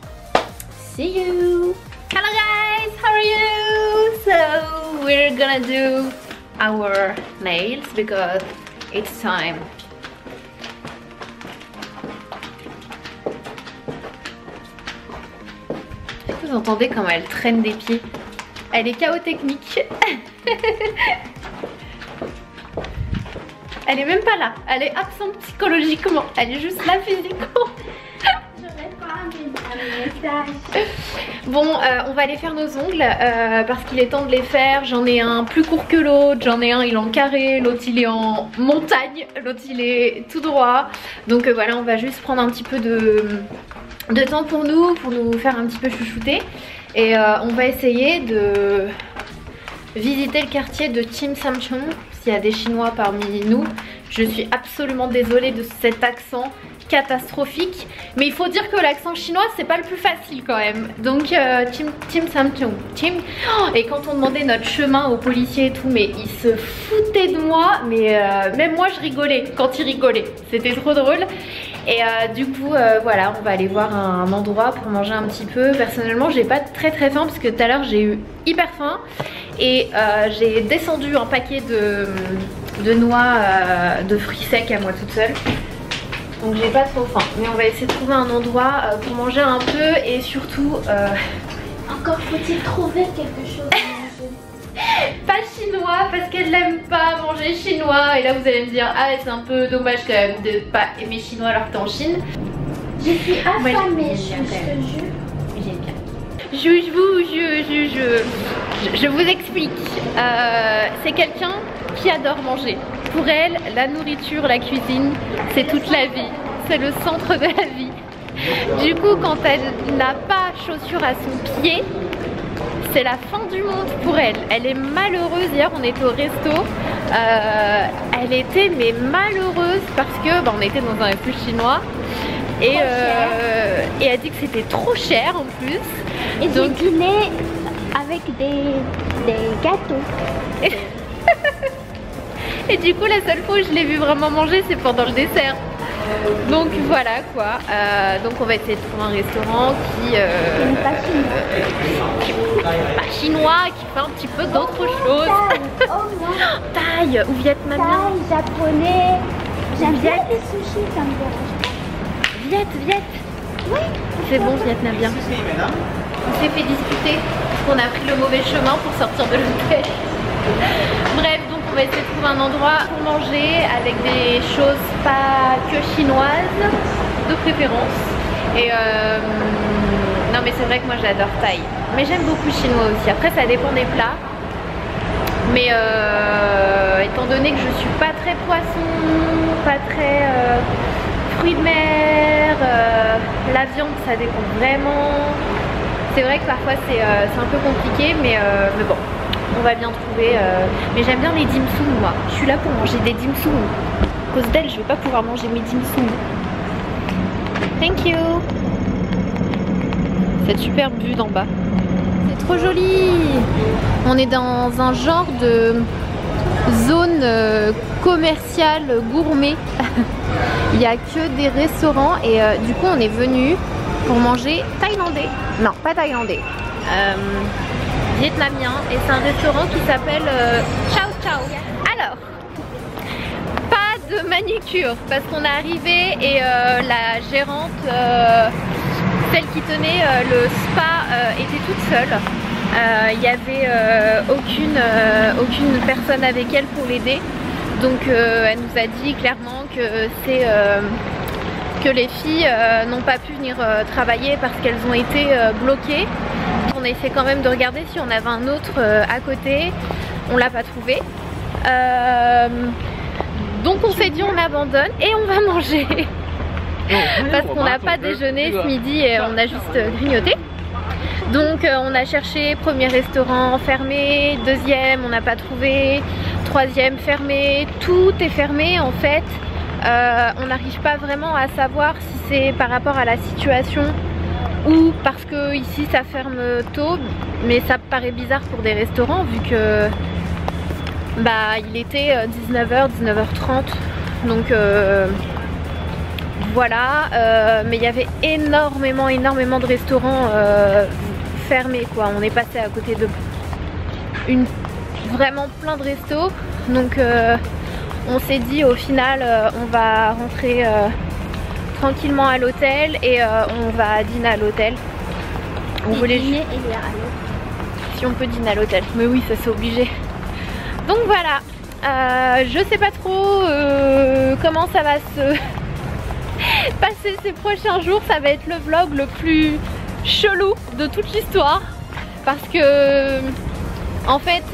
See you! Hello guys, how are you? So we're gonna do our nails because it's time. Vous entendez comment elle traîne des pieds? Elle est KO technique. Elle est même pas là, elle est absente psychologiquement, elle est juste là physiquement. Bon, on va aller faire nos ongles parce qu'il est temps de les faire. J'en ai un plus court que l'autre, j'en ai un il est en carré, l'autre il est en montagne, l'autre il est tout droit. Donc voilà, on va juste prendre un petit peu de temps pour nous faire un petit peu chouchouter. Et on va essayer de visiter le quartier de Tim Sam Chung. S'il y a des Chinois parmi nous, je suis absolument désolée de cet accent catastrophique, mais il faut dire que l'accent chinois c'est pas le plus facile quand même. Donc Tim Sam Chung, et quand on demandait notre chemin aux policiers et tout, mais ils se foutaient de moi, mais même moi je rigolais quand ils rigolaient, c'était trop drôle. Et du coup voilà, on va aller voir un endroit pour manger un petit peu. Personnellement j'ai pas très faim parce que tout à l'heure j'ai eu hyper faim et j'ai descendu un paquet de noix de fruits secs à moi toute seule. Donc j'ai pas trop faim, mais on va essayer de trouver un endroit pour manger un peu et surtout... Encore faut-il trouver quelque chose à manger. Pas chinois parce qu'elle n'aime pas manger chinois. Et là vous allez me dire, ah c'est un peu dommage quand même de pas aimer chinois alors que t'es en Chine. Je suis affamée, je te jure. J'aime bien. Je vous explique. C'est quelqu'un qui adore manger. Pour elle, la nourriture, la cuisine, c'est toute la vie. C'est le centre de la vie. Du coup, quand elle n'a pas chaussures à son pied, c'est la fin du monde pour elle. Elle est malheureuse. Hier, on était au resto. Elle était mais malheureuse parce que on était dans un resto chinois. Et elle dit que c'était trop cher en plus. Et donc dîner avec des gâteaux. Et du coup la seule fois où je l'ai vu vraiment manger c'est pendant le dessert. Donc voilà quoi. Donc on va essayer de trouver un restaurant qui n'est pas pas chinois, qui fait un petit peu d'autres choses. Thaï ou vietnamien. Thaï, japonais. J'aime bien les sushis, ça me dérange. Viet. Oui. C'est bon vietnamien. On s'est fait discuter parce qu'on a pris le mauvais chemin pour sortir de l'hôtel. Bref, donc on va essayer de trouver un endroit pour manger avec des choses pas que chinoises de préférence. Et non mais c'est vrai que moi j'adore Thaï, mais j'aime beaucoup chinois aussi. Après ça dépend des plats, mais étant donné que je suis pas très poisson, pas très fruits de mer, la viande ça dépend vraiment. C'est vrai que parfois c'est un peu compliqué, mais bon, on va bien trouver. Mais j'aime bien les dim sum moi. Je suis là pour manger des dim sum. À cause d'elle, je vais pas pouvoir manger mes dim sum. Thank you. Cette superbe vue d'en bas. C'est trop joli. On est dans un genre de zone commerciale gourmet. Il n'y a que des restaurants et du coup on est venu pour manger thaïlandais. Non, pas thaïlandais. Vietnamien. Et c'est un restaurant qui s'appelle Chow Chow. Alors, pas de manucure parce qu'on est arrivé et la gérante, celle qui tenait le spa, était toute seule. Il n'y avait aucune personne avec elle pour l'aider. Donc elle nous a dit clairement que c'est que les filles n'ont pas pu venir travailler parce qu'elles ont été bloquées. On a essayé quand même de regarder si on avait un autre à côté. On l'a pas trouvé. Donc on s'est dit on abandonne et on va manger. Parce qu'on n'a pas déjeuné ce midi et on a juste grignoté. Donc on a cherché premier restaurant fermé, deuxième on n'a pas trouvé, troisième fermé, tout est fermé en fait. On n'arrive pas vraiment à savoir si c'est par rapport à la situation ou parce que ici ça ferme tôt, mais ça paraît bizarre pour des restaurants vu que bah il était 19h, 19h30, donc voilà. Mais il y avait énormément de restaurants fermés quoi. On est passé à côté de vraiment plein de restos, donc on s'est dit au final on va rentrer tranquillement à l'hôtel et on va dîner à l'hôtel. On voulait juste... Si on peut dîner à l'hôtel, mais oui ça c'est obligé. Donc voilà, je sais pas trop comment ça va se passer ces prochains jours. Ça va être le vlog le plus chelou de toute l'histoire parce que en fait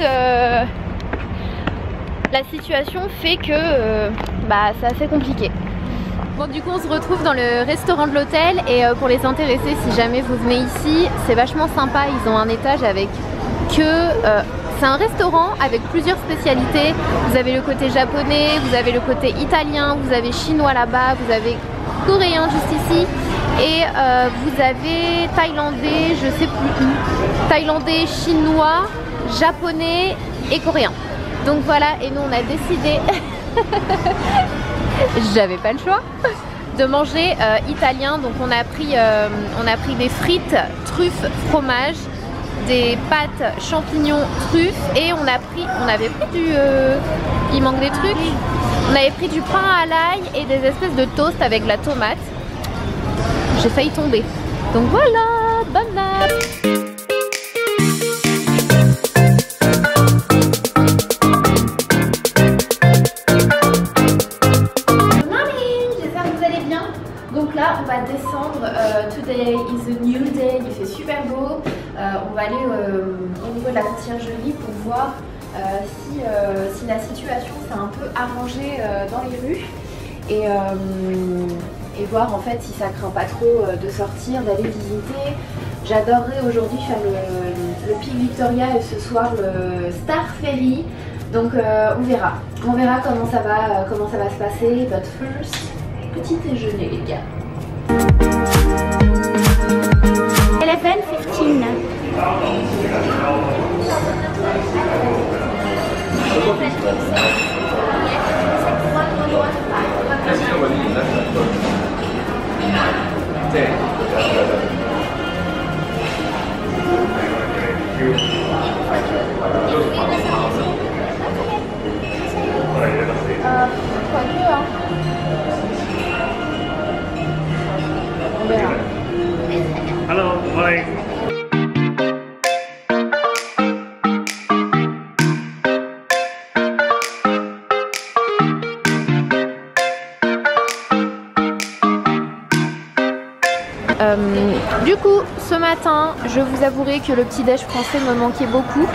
la situation fait que bah c'est assez compliqué. Bon du coup on se retrouve dans le restaurant de l'hôtel et pour les intéressés, si jamais vous venez ici, c'est vachement sympa. Ils ont un étage avec que C'est un restaurant avec plusieurs spécialités. Vous avez le côté japonais, vous avez le côté italien, vous avez chinois là-bas, vous avez coréen juste ici. Et vous avez thaïlandais, je sais plus où. Thaïlandais, chinois, japonais et coréen. Donc voilà, et nous on a décidé, j'avais pas le choix, de manger italien. Donc on a pris des frites, truffes, fromage, des pâtes, champignons, truffes, et on avait pris du, il manque des trucs, on avait pris du pain à l'ail et des espèces de toast avec de la tomate. J'ai failli tomber. Donc voilà, bonne nappe. Good morning, j'espère que vous allez bien. Donc là, on va descendre. Today is a new day. Il fait super beau. On va aller au niveau de la Conciergerie pour voir si la situation s'est un peu arrangée dans les rues. Et voir en fait si ça craint pas trop de sortir, d'aller visiter. J'adorerais aujourd'hui faire le Pic Victoria et ce soir le Star Ferry. Donc on verra comment ça va se passer. But first, petit déjeuner les gars. 11:15. Hello, morning. Du coup, ce matin, je vous avouerai que le petit-déj français me manquait beaucoup.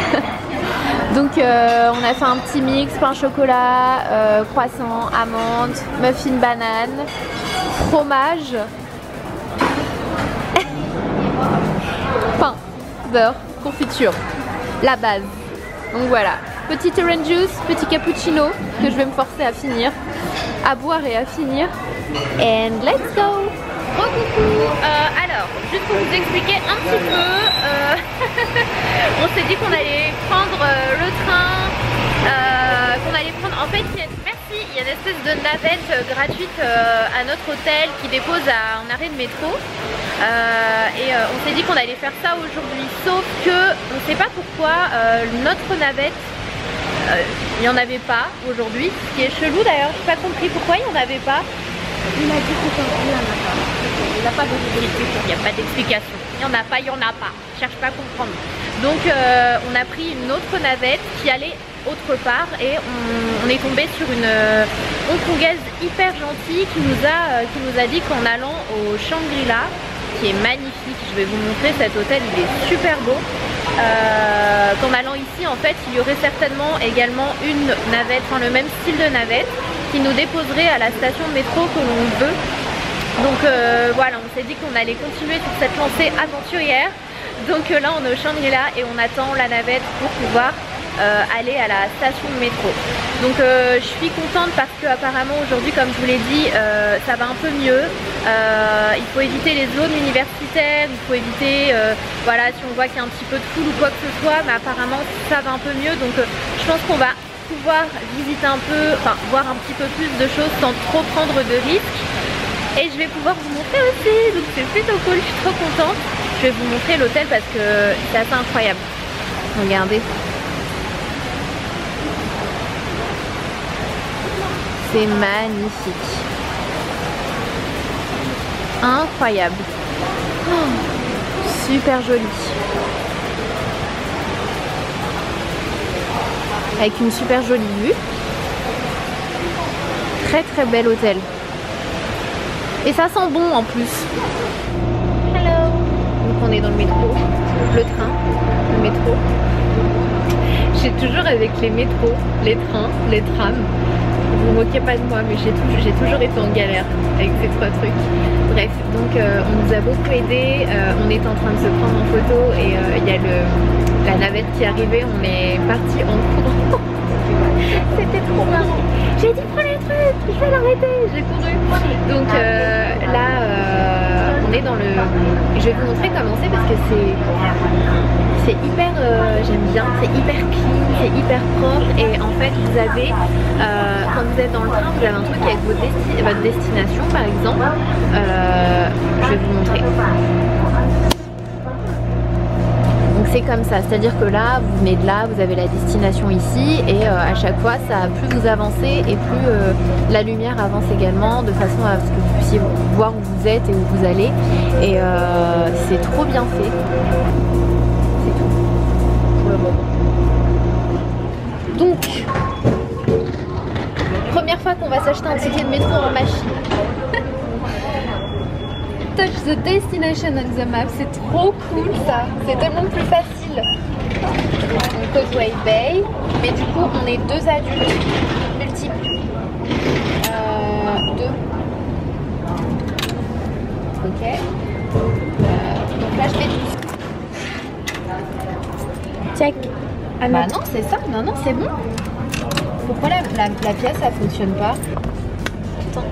Donc on a fait un petit mix, pain chocolat, croissant, amande, muffin banane, fromage, pain, beurre, confiture, la base. Donc voilà, petit orange juice, petit cappuccino que je vais me forcer à finir, à boire et à finir. And let's go! Coucou. Alors, juste pour vous expliquer un petit peu, on s'est dit qu'on allait prendre le train, en fait, il y a une espèce de navette gratuite à notre hôtel qui dépose à un arrêt de métro, et on s'est dit qu'on allait faire ça aujourd'hui, sauf que on ne sait pas pourquoi notre navette, il n'y en avait pas aujourd'hui, ce qui est chelou d'ailleurs, je n'ai pas compris pourquoi il n'y en avait pas. Il m'a dit qu'aujourd'hui il n'y en a pas. Il n'y a pas d'explication. Il n'y a pas d'explication. Il n'y en a pas, il n'y en a pas. Je cherche pas à comprendre. Donc on a pris une autre navette qui allait autre part et on est tombé sur une Hongkongaise hyper gentille qui nous a dit qu'en allant au Shangri-La, qui est magnifique, je vais vous montrer cet hôtel, il est super beau, qu'en allant ici en fait il y aurait certainement également une navette, enfin le même style de navette qui nous déposerait à la station de métro que l'on veut. Donc voilà, on s'est dit qu'on allait continuer sur cette lancée aventurière. Donc là on est au Shangri-La et on attend la navette pour pouvoir aller à la station de métro. Donc je suis contente parce que apparemment aujourd'hui, comme je vous l'ai dit, ça va un peu mieux. Il faut éviter les zones universitaires, il faut éviter, voilà, si on voit qu'il y a un petit peu de foule ou quoi que ce soit, mais apparemment ça va un peu mieux. Donc je pense qu'on va pouvoir visiter un peu, enfin voir un petit peu plus de choses sans trop prendre de risques. Et je vais pouvoir vous montrer aussi, donc c'est plutôt cool, je suis trop contente. Je vais vous montrer l'hôtel parce que c'est assez incroyable. Regardez. C'est magnifique. Incroyable. Oh, super joli. Avec une super jolie vue. Très très bel hôtel. Et ça sent bon en plus. Hello. Donc on est dans le métro, le train, le métro. J'ai toujours avec les métros, les trains, les trams. Vous vous moquez pas de moi, mais j'ai toujours été en galère avec ces trois trucs. Bref, donc on nous a beaucoup aidé. On est en train de se prendre en photo et il y a la navette qui arrivait, on est parti en courant. C'était trop marrant. J'ai dit prends le truc, je vais l'arrêter, j'ai couru. Donc là on est dans le... Je vais vous montrer comment c'est parce que c'est hyper... j'aime bien, c'est hyper clean, c'est hyper propre. Et en fait vous avez, quand vous êtes dans le train, vous avez un truc avec votre destination par exemple. Je vais vous montrer. Donc c'est comme ça, c'est-à-dire que là, vous venez de là, vous avez la destination ici et à chaque fois, plus vous avancez et plus la lumière avance également de façon à ce que vous puissiez voir où vous êtes et où vous allez. Et c'est trop bien fait. C'est tout pour le moment. Donc, première fois qu'on va s'acheter un ticket de métro en machine. Touch the destination on the map, c'est trop cool ça, c'est tellement plus facile. Causeway Bay, mais du coup on est 2 adultes multiples. 2. Ok. Donc là je fais 12. Check. Ah bah non c'est ça, non c'est bon. Pourquoi la pièce ça fonctionne pas? Attends.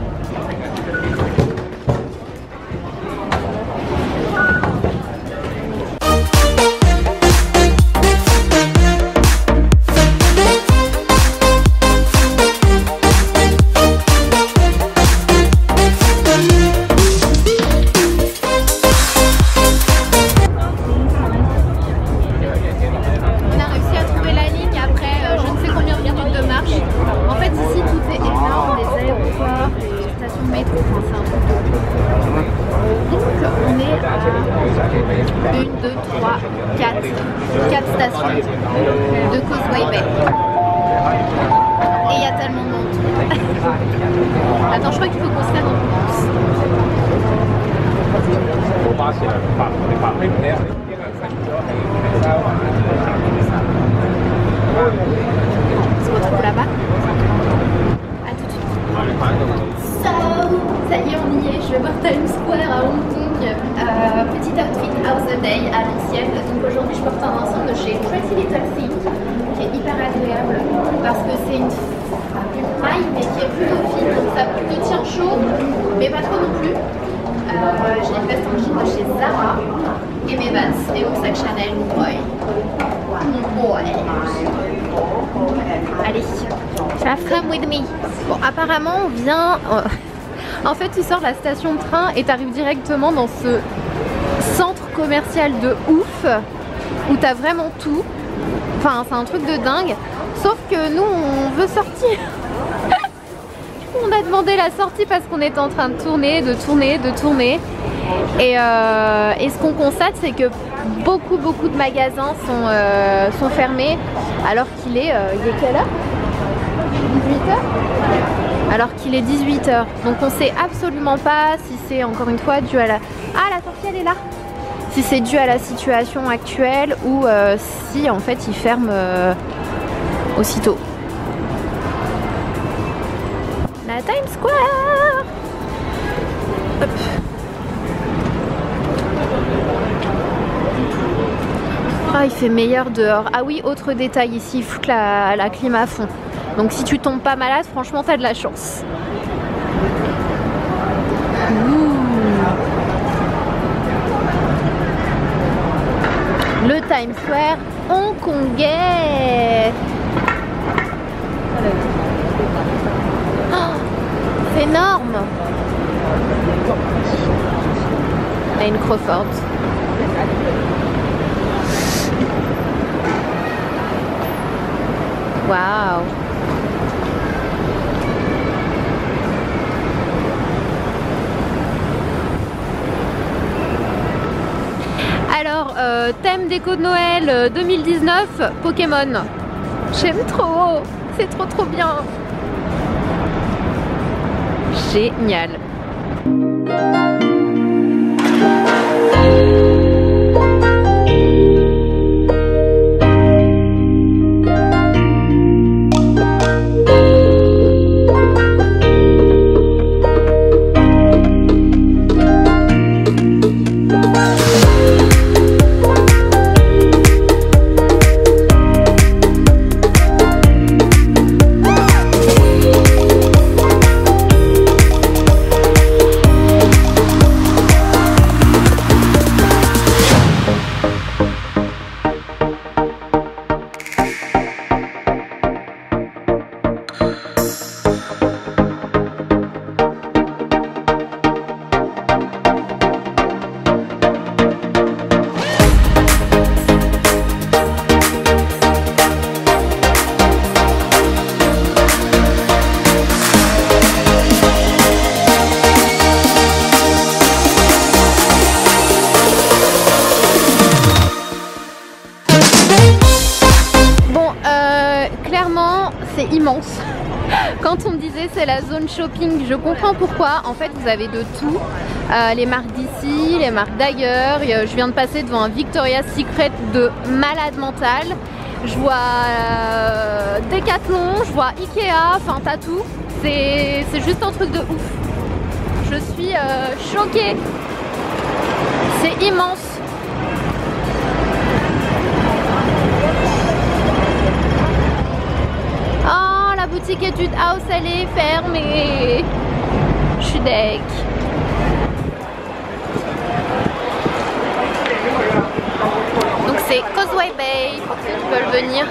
De Causeway Bay. Et il y a tellement de monde. Attends, je crois qu'il faut qu'on se fasse en France. On se retrouve là-bas. A tout de suite. Ça y est, on y est. Je vais voir Times Square à Hong Kong. Petit outfit House a Day à l'ancienne. Donc aujourd'hui je porte un ensemble de chez Pretty Little Thing qui est hyper agréable parce que c'est une maille mais qui est plutôt fine, donc ça te tient chaud mais pas trop non plus. J'ai une veste en jean de chez Zara et mes Vans et mon sac Chanel, mon boy. Allez, come with me. Bon, apparemment on vient... En fait, tu sors de la station de train et tu arrives directement dans ce centre commercial de ouf où tu as vraiment tout. Enfin, c'est un truc de dingue. Sauf que nous, on veut sortir. On a demandé la sortie parce qu'on était en train de tourner. Et ce qu'on constate, c'est que beaucoup de magasins sont fermés alors qu'il est... il est quelle heure? 18h? Alors qu'il est 18h, donc on sait absolument pas si c'est encore une fois dû à la... Ah, la sortie elle est là. Si c'est dû à la situation actuelle ou si en fait ils ferment aussitôt. La Times Square. Hop. Ah, il fait meilleur dehors. Ah oui, autre détail ici, il fout la clim à fond. Donc si tu tombes pas malade, franchement t'as de la chance. Le Times Square hongkongais. Oh, c'est énorme. Lane Crawford. Waouh. Alors, thème déco de Noël 2019, Pokémon. J'aime trop, c'est trop bien. Génial. me disait c'est la zone shopping. Je comprends pourquoi. En fait vous avez de tout. Les marques d'ici, les marques d'ailleurs. Je viens de passer devant un Victoria's Secret de malade mental. Je vois Decathlon, je vois Ikea, enfin t'as tout. C'est juste un truc de ouf. Je suis choquée. C'est immense. Oh, la boutique Etude House, elle est fermée. Je suis deg. Donc c'est Causeway Bay pour ceux qui veulent venir.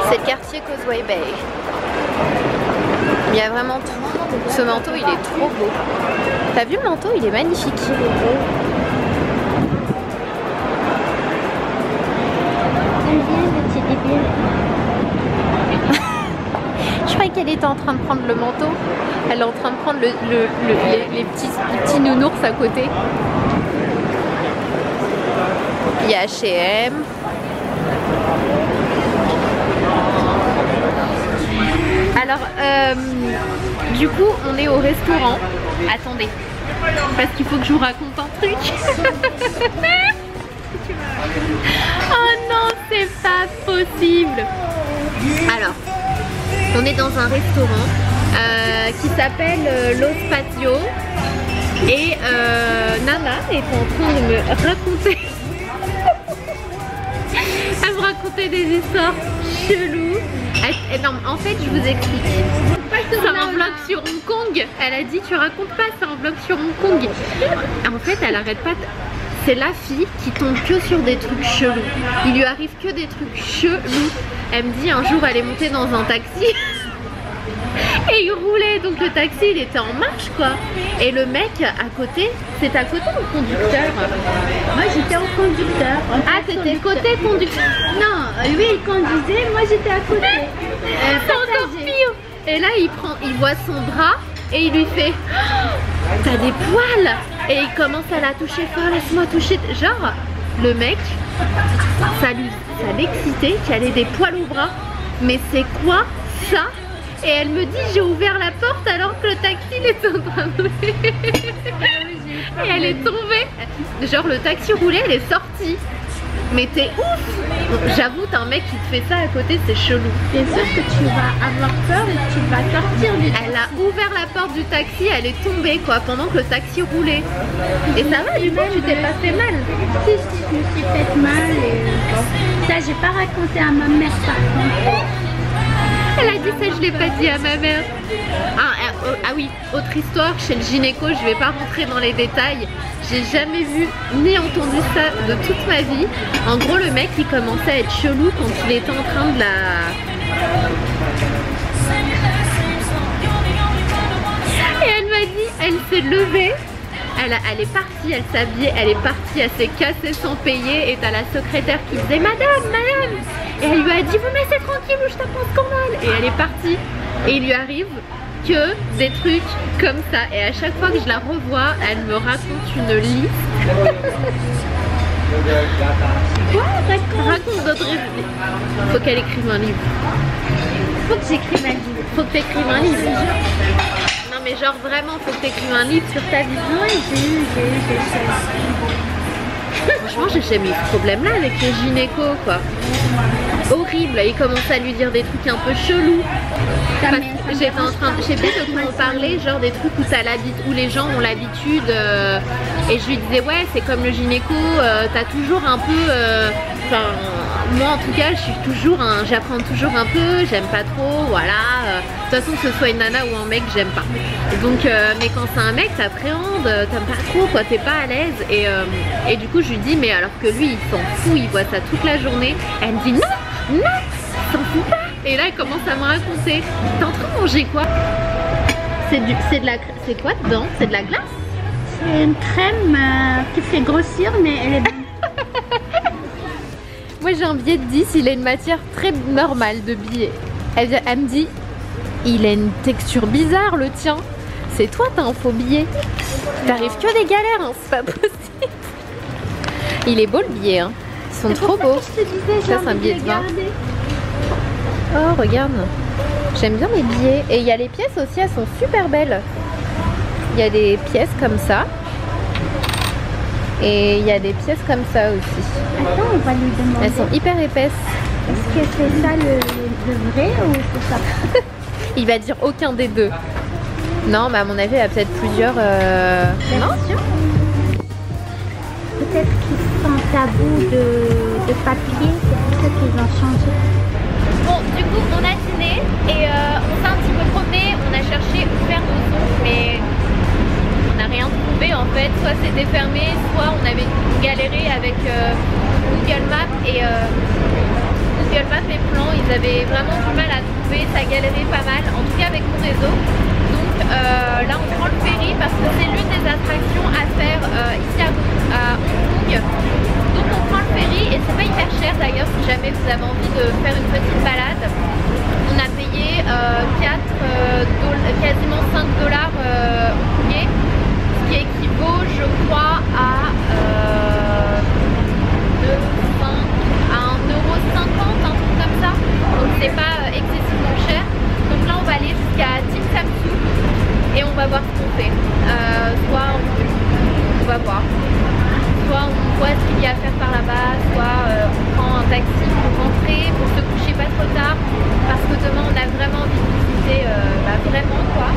C'est le quartier Causeway Bay. Il y a vraiment tout. Ce manteau il est trop beau. T'as vu le manteau? Il est magnifique. Je croyais qu'elle était en train de prendre le manteau. Elle est en train de prendre les petits nounours à côté. Il y a H&M. Alors, du coup, on est au restaurant. Attendez, parce qu'il faut que je vous raconte un truc. Oh non, c'est pas possible. Alors, on est dans un restaurant qui s'appelle Lo Spazio. Et Nana est en train de me raconter elle me racontait des histoires cheloues. Non, en fait je vous explique. C'est un vlog sur Hong Kong. Elle a dit tu racontes pas, c'est un vlog sur Hong Kong. En fait elle arrête pas de... C'est la fille qui tombe que sur des trucs chelous. Il lui arrive que des trucs chelous. Elle me dit un jour elle est montée dans un taxi et il roulait, donc le taxi il était en marche quoi. Et le mec à côté, c'est à côté du conducteur. Moi j'étais au conducteur. Ah c'était côté conducteur. Non, lui il conduisait, moi j'étais à côté. C'est encore pire. Et là il voit son bras et il lui fait oh, t'as des poils. Et il commence à la toucher fort, laisse-moi toucher. Genre le mec, ça l'excitait qu'elle ait des poils au bras. Mais c'est quoi ça? Et elle me dit j'ai ouvert la porte alors que le taxi il était en train de rouler. Et elle est tombée. Genre le taxi roulait, elle est sortie. Mais t'es ouf. J'avoue t'as un mec qui te fait ça à côté, c'est chelou. Bien sûr que tu vas avoir peur et tu vas sortir du taxi. Elle a ouvert la porte du taxi, elle est tombée quoi pendant que le taxi roulait. Et ça va du coup tu t'es pas fait mal? Si, je me suis fait mal et ça j'ai pas raconté à ma mère par contre. Elle a dit ça, je l'ai pas dit à ma mère. Ah oui, autre histoire, chez le gynéco, je vais pas rentrer dans les détails. J'ai jamais vu ni entendu ça de toute ma vie. En gros, le mec il commençait à être chelou quand il était en train de la... Et elle m'a dit, elle s'est levée. Elle est partie, elle s'habillait, elle est partie, elle s'est cassée sans payer et t'as la secrétaire qui disait madame, madame. Et elle lui a dit vous me laissez tranquille ou je tape un scandale. Et elle est partie et il lui arrive que des trucs comme ça. Et à chaque fois que je la revois, elle me raconte une liste. Quoi? Raconte d'autres histoires. Faut qu'elle écrive un livre. Faut que j'écrive un livre. Faut que t'écrives un livre. Non mais genre vraiment faut que t'écrives un livre sur ta vie. Oui, j'ai eu. Franchement j'ai jamais eu ce problème là avec le gynéco quoi. Horrible, il commence à lui dire des trucs un peu chelous. J'étais en train, je sais plus de quoi on parlait, genre des trucs où où les gens ont l'habitude et je lui disais ouais c'est comme le gynéco, t'as toujours un peu, enfin moi en tout cas j'apprends toujours un peu, j'aime pas trop, voilà. De toute façon que ce soit une nana ou un mec j'aime pas. Donc mais quand c'est un mec t'appréhendes, t'aimes pas trop quoi, t'es pas à l'aise et du coup je lui dis mais alors que lui il s'en fout, il voit ça toute la journée. Elle me dit non, il s'en fout pas. Et là elle commence à me raconter. T'es en train de manger quoi? C'est quoi dedans? C'est de la glace? C'est une crème qui fait grossir mais elle est bonne. Moi j'ai un billet de 10, il a une matière très normale de billet. Elle me dit il a une texture bizarre le tien. C'est toi t'as un faux billet. T'arrives que des galères hein, c'est pas possible. Il est beau le billet hein. Ils sont trop beaux. Je te disais, ça c'est un billet de 20. Oh regarde. J'aime bien les billets. Et il y a les pièces aussi, elles sont super belles. Il y a des pièces comme ça. Et il y a des pièces comme ça aussi. Attends, on va lui demander. Elles sont hyper épaisses. Est-ce que c'est ça le vrai ou c'est ça? Il va dire aucun des deux. Non, mais à mon avis, il y a peut-être plusieurs... Non, peut-être qu'ils sont tabous de papier, c'est pour ça qu'ils ont changé. Bon, du coup, on a dîné et on s'est un petit peu promené. On a cherché où faire nos ongles, mais on n'a rien trouvé en fait. Soit c'était fermé, soit on avait galéré avec Google Maps et Google Maps et Plan. Ils avaient vraiment du mal à trouver, ça galérait pas mal, en tout cas avec mon réseau. Donc là, on prend le ferry parce que c'est l'une des attractions à faire ici à Hong Kong. Donc on prend le ferry et c'est pas hyper cher d'ailleurs si jamais vous avez envie de faire une petite balade. On a payé quasiment 5 $, hongkongais, ce qui équivaut je crois à 1,50 €, un truc comme ça. Donc c'est pas excessivement cher. Donc là on va aller jusqu'à Dim Tam Sue et on va voir ce qu'on fait. Soit on va voir. Soit on voit ce qu'il y a à faire par là-bas, soit on prend un taxi pour rentrer, pour se coucher pas trop tard, parce que demain on a vraiment envie de visiter, vraiment quoi.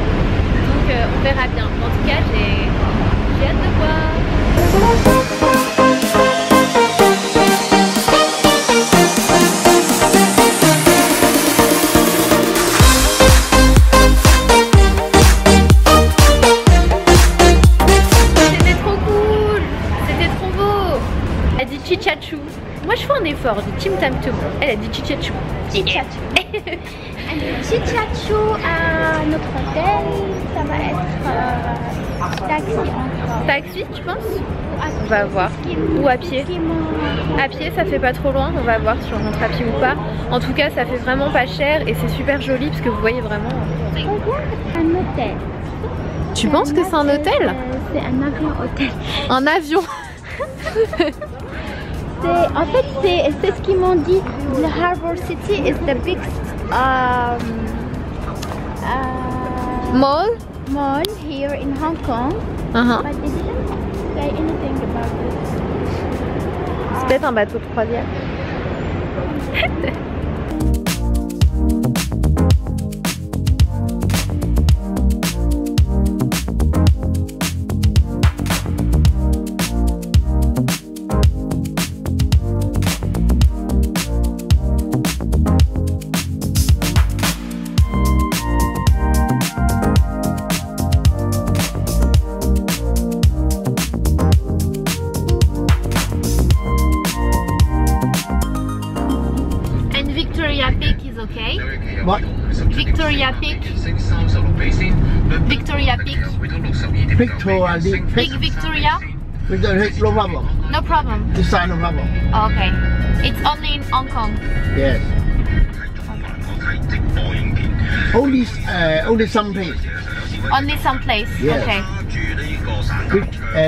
Donc on verra bien. En tout cas, j'ai hâte de voir. Moi je fais un effort, je dis Tim Tam Tum. Elle a dit Chichachou. Chichachou. Chichachou à notre hôtel, ça va être taxi encore. Taxi, tu penses? On va voir. Ou à pied. À pied, ça fait pas trop loin. On va voir si on rentre à pied ou pas. En tout cas, ça fait vraiment pas cher et c'est super joli parce que vous voyez vraiment. Un hôtel. Tu penses que c'est un hôtel? C'est un avion hôtel. Un avion. En fait, c'est ce qu'ils m'ont dit. The Harbour City is the biggest mall here in Hong Kong. But they didn't say anything about it. C'est peut-être un bateau de croisière. Victoria Peak is okay. What? Victoria Peak. Victoria Peak. Victoria. Big Victoria. Victoria, no problem. No problem. This side, no problem. Okay. It's only in Hong Kong. Yes. Only some place. Only some place. Yes. Okay.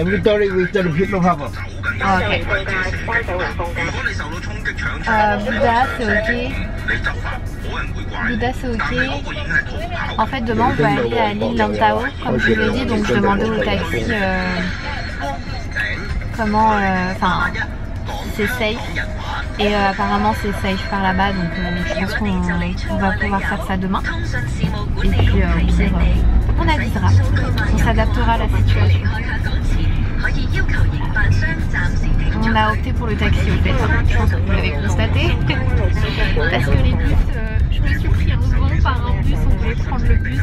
Victoria Peak, no problem. Okay. Bouddha, c'est ok. Bouddha, c'est ok. En fait, demain, on va aller à l'île Lantau, comme je vous l'ai dit, donc je demandais au taxi comment, enfin, c'est safe. Et apparemment, c'est safe par là-bas, donc je pense qu'on va pouvoir faire ça demain. Et puis, au pire, on avisera. On s'adaptera à la situation. On a opté pour le taxi au fait, je pense que vous l'avez constaté. Parce que les bus, je me suis pris un vent par un bus, on voulait prendre le bus.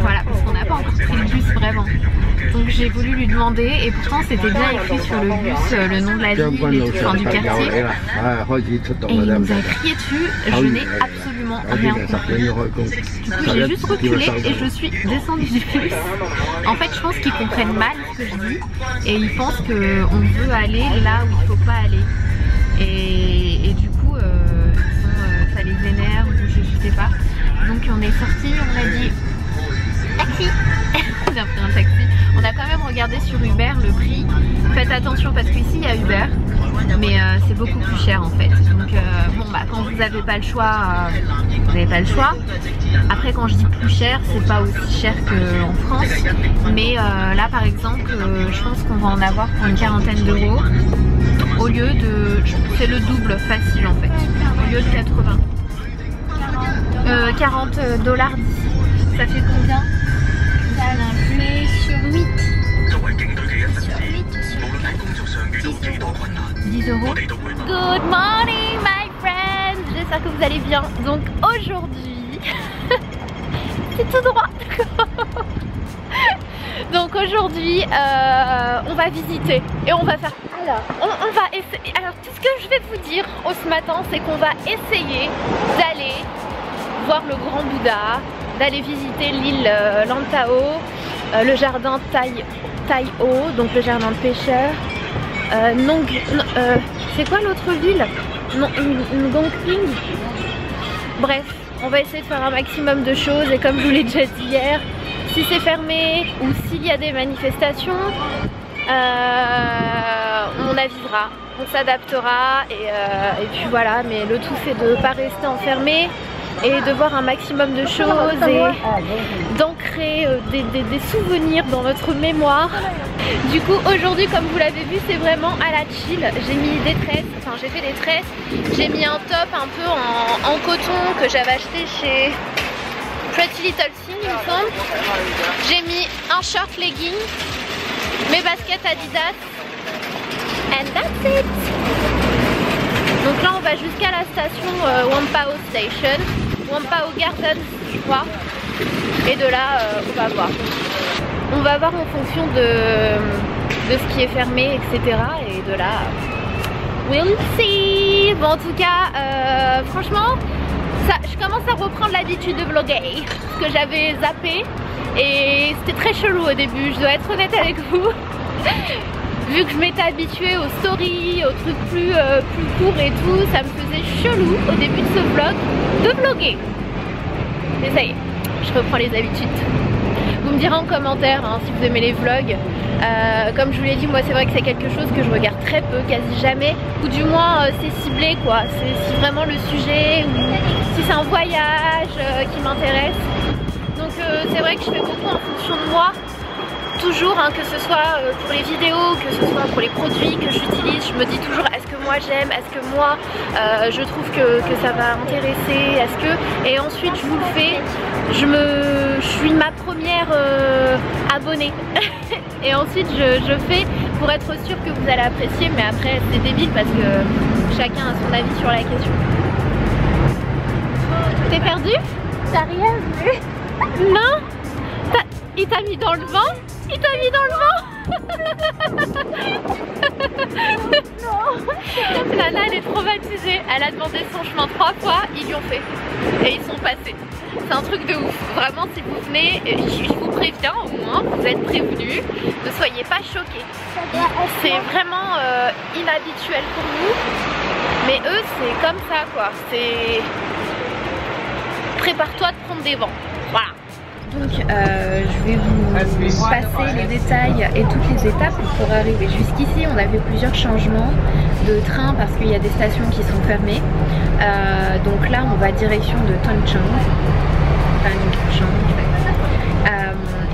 Voilà, parce qu'on n'a pas encore pris le bus vraiment. Donc j'ai voulu lui demander et pourtant c'était bien écrit sur le bus le nom de la ville et tout, enfin, du quartier. Et il nous a crié dessus, je n'ai absolument rien compris. Du coup j'ai juste reculé et je suis descendue du bus. En fait je pense qu'ils comprennent mal ce que je dis et ils pensent qu'on veut aller là où il ne faut pas aller. Et du coup ça les énerve ou je sais pas. Donc on est sorti, on a dit taxi. On a pris un taxi. On a quand même regardé sur Uber le prix. Faites attention parce qu'ici il y a Uber, mais c'est beaucoup plus cher en fait. Donc bon bah quand vous n'avez pas le choix, vous n'avez pas le choix. Après quand je dis plus cher, c'est pas aussi cher qu'en France, mais là par exemple, je pense qu'on va en avoir pour une quarantaine d'euros au lieu de, c'est le double facile en fait, au lieu de 80. 40 $ d'ici, ça fait combien? Mais sur 8. 10 euros. Good morning my friends, j'espère que vous allez bien. Donc aujourd'hui, c'est tout droit. Donc aujourd'hui, on va visiter et on va faire. Alors, on va essayer. Alors tout ce que je vais vous dire ce matin, c'est qu'on va essayer d'aller voir le Grand Bouddha, d'aller visiter l'île Lantau, le jardin Tai-O, donc le jardin de pêcheurs. C'est quoi l'autre ville? Ngongping. Bref, on va essayer de faire un maximum de choses et comme je vous l'ai déjà dit hier, si c'est fermé ou s'il y a des manifestations, on avisera, on s'adaptera et puis voilà, mais le tout c'est de ne pas rester enfermé et de voir un maximum de choses et d'ancrer des souvenirs dans notre mémoire. Du coup aujourd'hui comme vous l'avez vu c'est vraiment à la chill. J'ai mis des tresses, enfin j'ai fait des tresses, j'ai mis un top un peu en coton que j'avais acheté chez Pretty Little Thing il me semble. J'ai mis un short legging, mes baskets Adidas and that's it. Donc là on va jusqu'à la station Wampao Station, Wampao Gardens je crois, et de là on va voir. On va voir en fonction de ce qui est fermé etc, et de là we'll see. Bon en tout cas franchement ça, je commence à reprendre l'habitude de vlogger, parce que j'avais zappé et c'était très chelou au début, je dois être honnête avec vous. Vu que je m'étais habituée aux stories, aux trucs plus courts et tout, ça me faisait chelou au début de ce vlog de vlogger. Mais ça y est, je reprends les habitudes. Vous me direz en commentaire hein, si vous aimez les vlogs. Comme je vous l'ai dit, moi c'est vrai que c'est quelque chose que je regarde très peu, quasi jamais. Ou du moins c'est ciblé quoi, c'est vraiment le sujet ou si c'est un voyage qui m'intéresse. Donc c'est vrai que je fais beaucoup en fonction de moi. Toujours, hein, que ce soit pour les vidéos, que ce soit pour les produits que j'utilise, je me dis toujours est-ce que moi j'aime, est-ce que moi je trouve que ça va intéresser, est-ce que... Et ensuite je vous le fais, je suis ma première abonnée. Et ensuite je fais pour être sûre que vous allez apprécier, mais après c'est débile parce que chacun a son avis sur la question. T'es perdu? T'as rien vu? Non? Il t'a mis dans le vent? Il t'a mis dans le vent? Non. Lana elle est traumatisée. Elle a demandé son chemin 3 fois, ils lui ont fait. Et ils sont passés. C'est un truc de ouf. Vraiment si vous venez, je vous préviens au moins, vous êtes prévenus. Ne soyez pas choqués. C'est vraiment inhabituel pour nous. Mais eux c'est comme ça quoi. C'est... Prépare-toi de prendre des vents. Voilà. Donc je vais vous passer les détails et toutes les étapes pour arriver jusqu'ici. On a vu plusieurs changements de train parce qu'il y a des stations qui sont fermées. Donc là on va direction de Tonchang.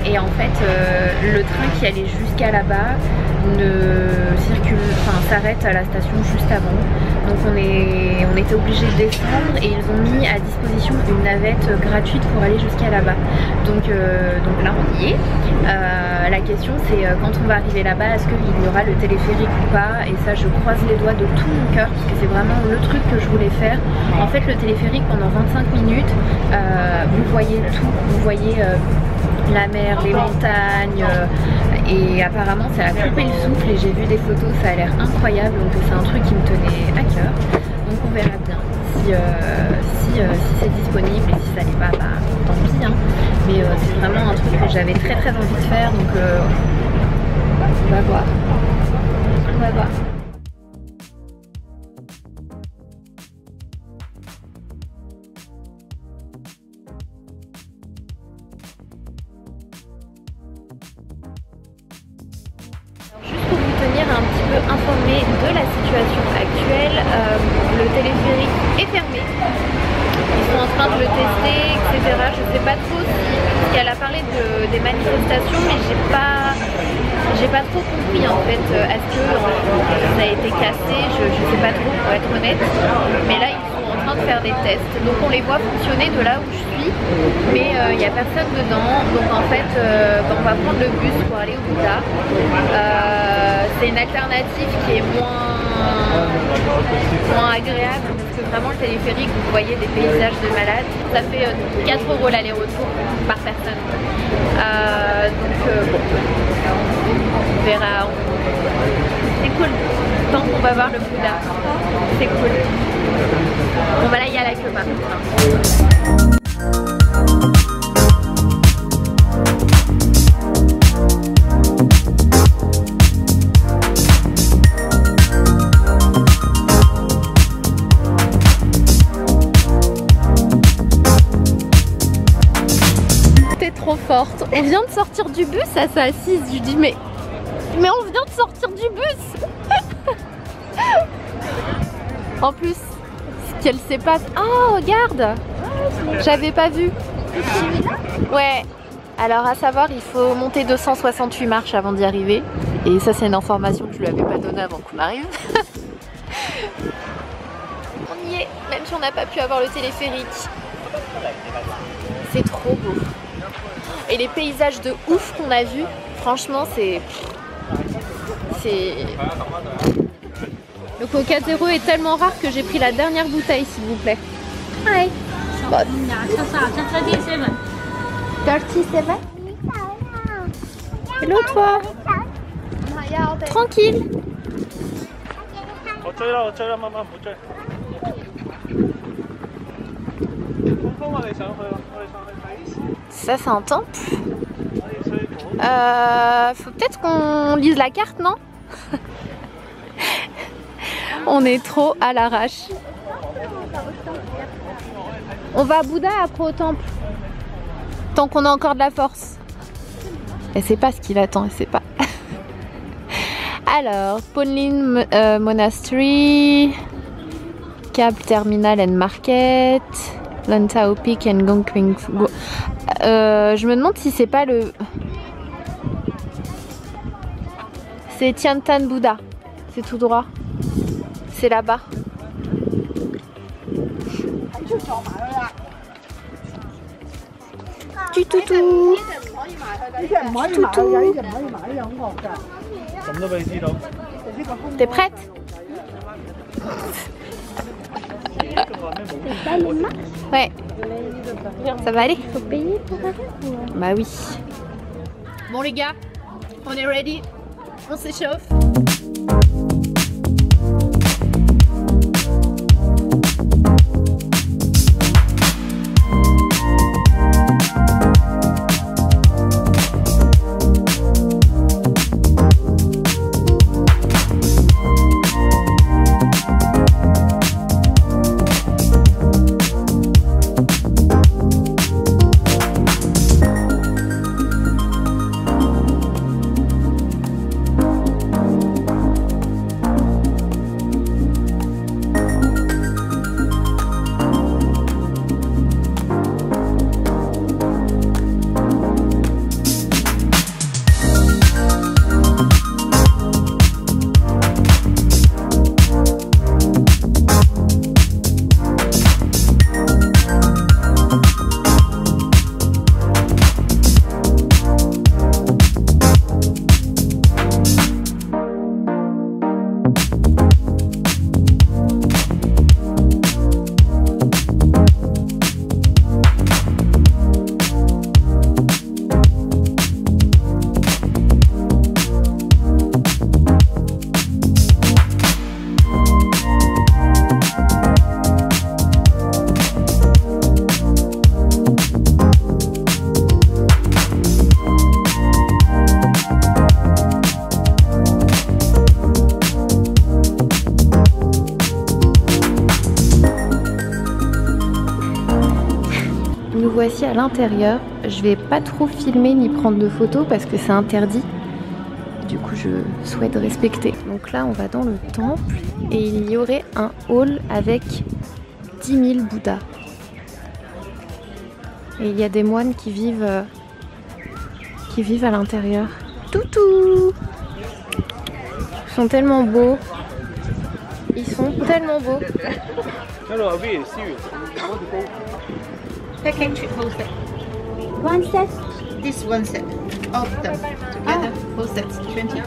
Et en fait le train qui allait jusqu'à là-bas ne circule, enfin s'arrête à la station juste avant. Donc on était obligé de descendre et ils ont mis à disposition une navette gratuite pour aller jusqu'à là-bas. Donc là on y est. La question c'est quand on va arriver là-bas, est-ce qu'il y aura le téléphérique ou pas? Et ça je croise les doigts de tout mon cœur parce que c'est vraiment le truc que je voulais faire. En fait le téléphérique pendant 25 minutes, vous voyez tout, vous voyez la mer, les montagnes et apparemment ça a coupé le souffle et j'ai vu des photos, ça a l'air incroyable, donc c'est un truc qui me tenait à cœur. Donc on verra bien si c'est disponible et si ça n'est pas, bah, tant pis hein. Mais c'est vraiment un truc que j'avais très envie de faire, donc on va voir. On va voir. informer de la situation actuelle. Le téléphérique est fermé. Ils sont en train de le tester, etc. Je sais pas trop si elle a parlé des manifestations, mais j'ai pas trop compris en fait. Est-ce que ça a été cassé? Je sais pas trop pour être honnête. Mais là ils sont en train de faire des tests. Donc on les voit fonctionner de là où je suis, mais il n'y a personne dedans. Donc en fait on va prendre le bus pour aller au Bouddha. C'est une alternative qui est moins agréable parce que vraiment le téléphérique, vous voyez des paysages de malades. Ça fait 4 € l'aller-retour par personne. Donc bon, on verra. C'est cool. Tant qu'on va voir le Bouddha, c'est cool. Bon bah là il y a la queue par contre. Trop forte. On vient de sortir du bus, elle s'est assise. Je dis mais on vient de sortir du bus. En plus, ce qu'elle sait pas. Oh regarde, j'avais pas vu. Ouais. Alors à savoir, il faut monter 268 marches avant d'y arriver. Et ça c'est une information que je lui avais pas donnée avant qu'on arrive. On y est, même si on n'a pas pu avoir le téléphérique. C'est trop beau. Et les paysages de ouf qu'on a vus, franchement c'est... Le Coca Zéro est tellement rare que j'ai pris la dernière bouteille s'il vous plaît. Hi. Bon. 37. Hello toi. Tranquille. Ça c'est un temple. Faut peut-être qu'on lise la carte, non? On est trop à l'arrache. On va à Bouddha, après au temple. Tant qu'on a encore de la force. Elle sait pas ce qu'il attend, elle sait pas. Alors, Ponlin Monastery, Cab Terminal and Market, Lantau Peak and Gongqing. Je me demande si c'est pas le... C'est Tiantan Bouddha. C'est tout droit. C'est là-bas. Du toutou. T'es prête? Ouais. Ça va aller? Faut payer pour arrêter? Bah oui. Bon les gars, on est ready. On s'échauffe. Nous voici à l'intérieur. Je vais pas trop filmer ni prendre de photos parce que c'est interdit. Du coup, je souhaite respecter. Donc là, on va dans le temple et il y aurait un hall avec 10 000 Bouddhas. Et il y a des moines qui vivent à l'intérieur. Toutou! Ils sont tellement beaux. Ils sont tellement beaux. No, I'm being serious. Packing trip whole set. One set. This one set. All of them together. Whole sets. 20.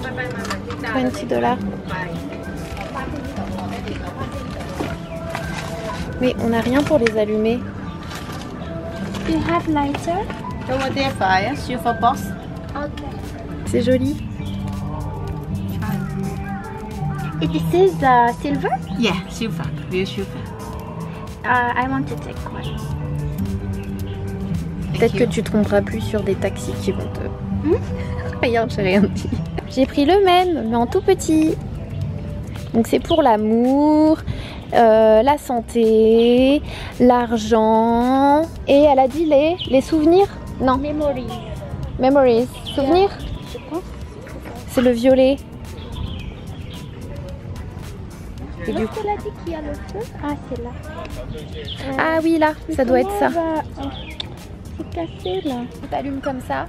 $20. Mais on n'a rien pour les allumer. Do you have lighter? Over there fire. Silver box. Okay. C'est joli. This is silver? Yeah, silver. Real silver. I want to take one. Peut-être que tu tromperas plus sur des taxis qui vont te... Regarde, j'ai rien dit. J'ai pris le même, mais en tout petit. Donc c'est pour l'amour, la santé, l'argent. Et elle a dit les souvenirs? Non. Memory. Memories. Souvenirs? Je pense. C'est le violet. Et Où du est-ce qu'elle a dit qu'il y a le feu? Ah, c'est là. Ah oui, là, ça doit être ça. C'est cassé là. On t'allume comme ça.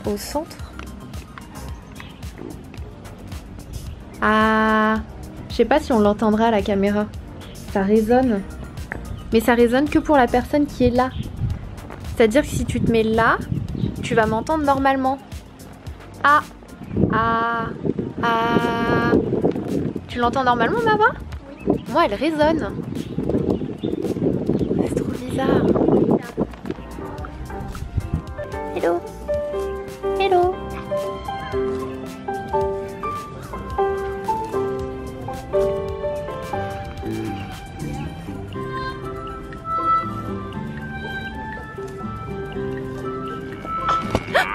Au centre. Ah, je sais pas si on l'entendra à la caméra. Ça résonne. Mais ça résonne que pour la personne qui est là. C'est-à-dire que si tu te mets là, tu vas m'entendre normalement. Ah, ah, ah. Tu l'entends normalement, Mama? Oui. Moi, elle résonne. C'est trop bizarre. Hello. Hello.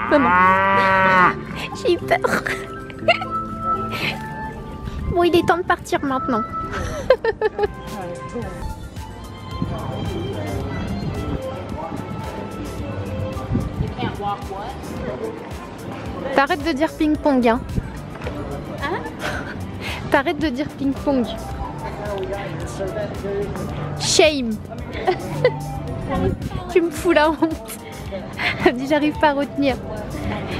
Maman. J'ai eu peur. Bon, il est temps de partir maintenant. T'arrêtes de dire ping-pong, hein. T'arrêtes de dire ping-pong. Shame. Tu me fous la honte. Elle me dit j'arrive pas à retenir.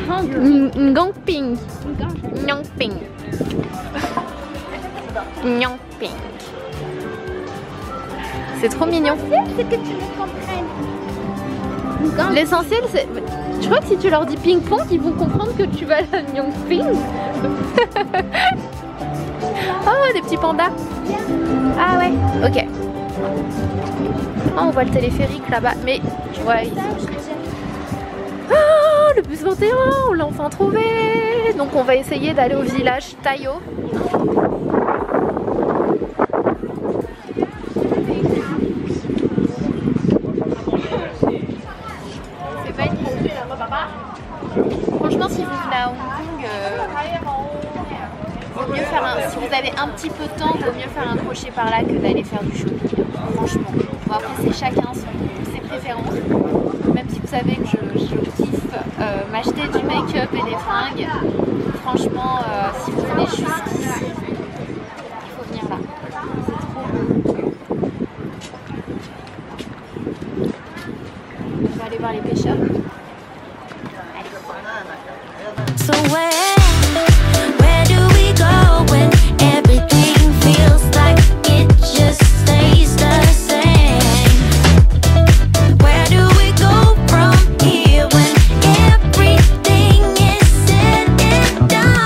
Ngangping. Ngangping. Ngangping. C'est trop mignon. C'est que tu me comprennes. L'essentiel c'est... Je crois que si tu leur dis ping-pong, ils vont comprendre que tu vas à la Ngangping. Oh, des petits pandas. Ah ouais, ok. Oh, on voit le téléphérique là-bas, mais ouais. Oh, le bus 21, on l'a enfin trouvé. Donc on va essayer d'aller au village Tayo. C'est pas une... Franchement, si vous venez à Hong Kong, vaut mieux faire un... si vous avez un petit peu de temps, vaut mieux faire un crochet par là que d'aller faire du shopping. Franchement. Bon, après, c'est chacun ses préférences. Même si vous savez que je kiffe m'acheter du make-up et des fringues. Franchement, si vous venez jusqu'ici, il faut venir là. C'est trop beau. On va aller voir les pêcheurs. So where do we go when everything feels like it just stays the same? Where do we go from here when everything is said and done?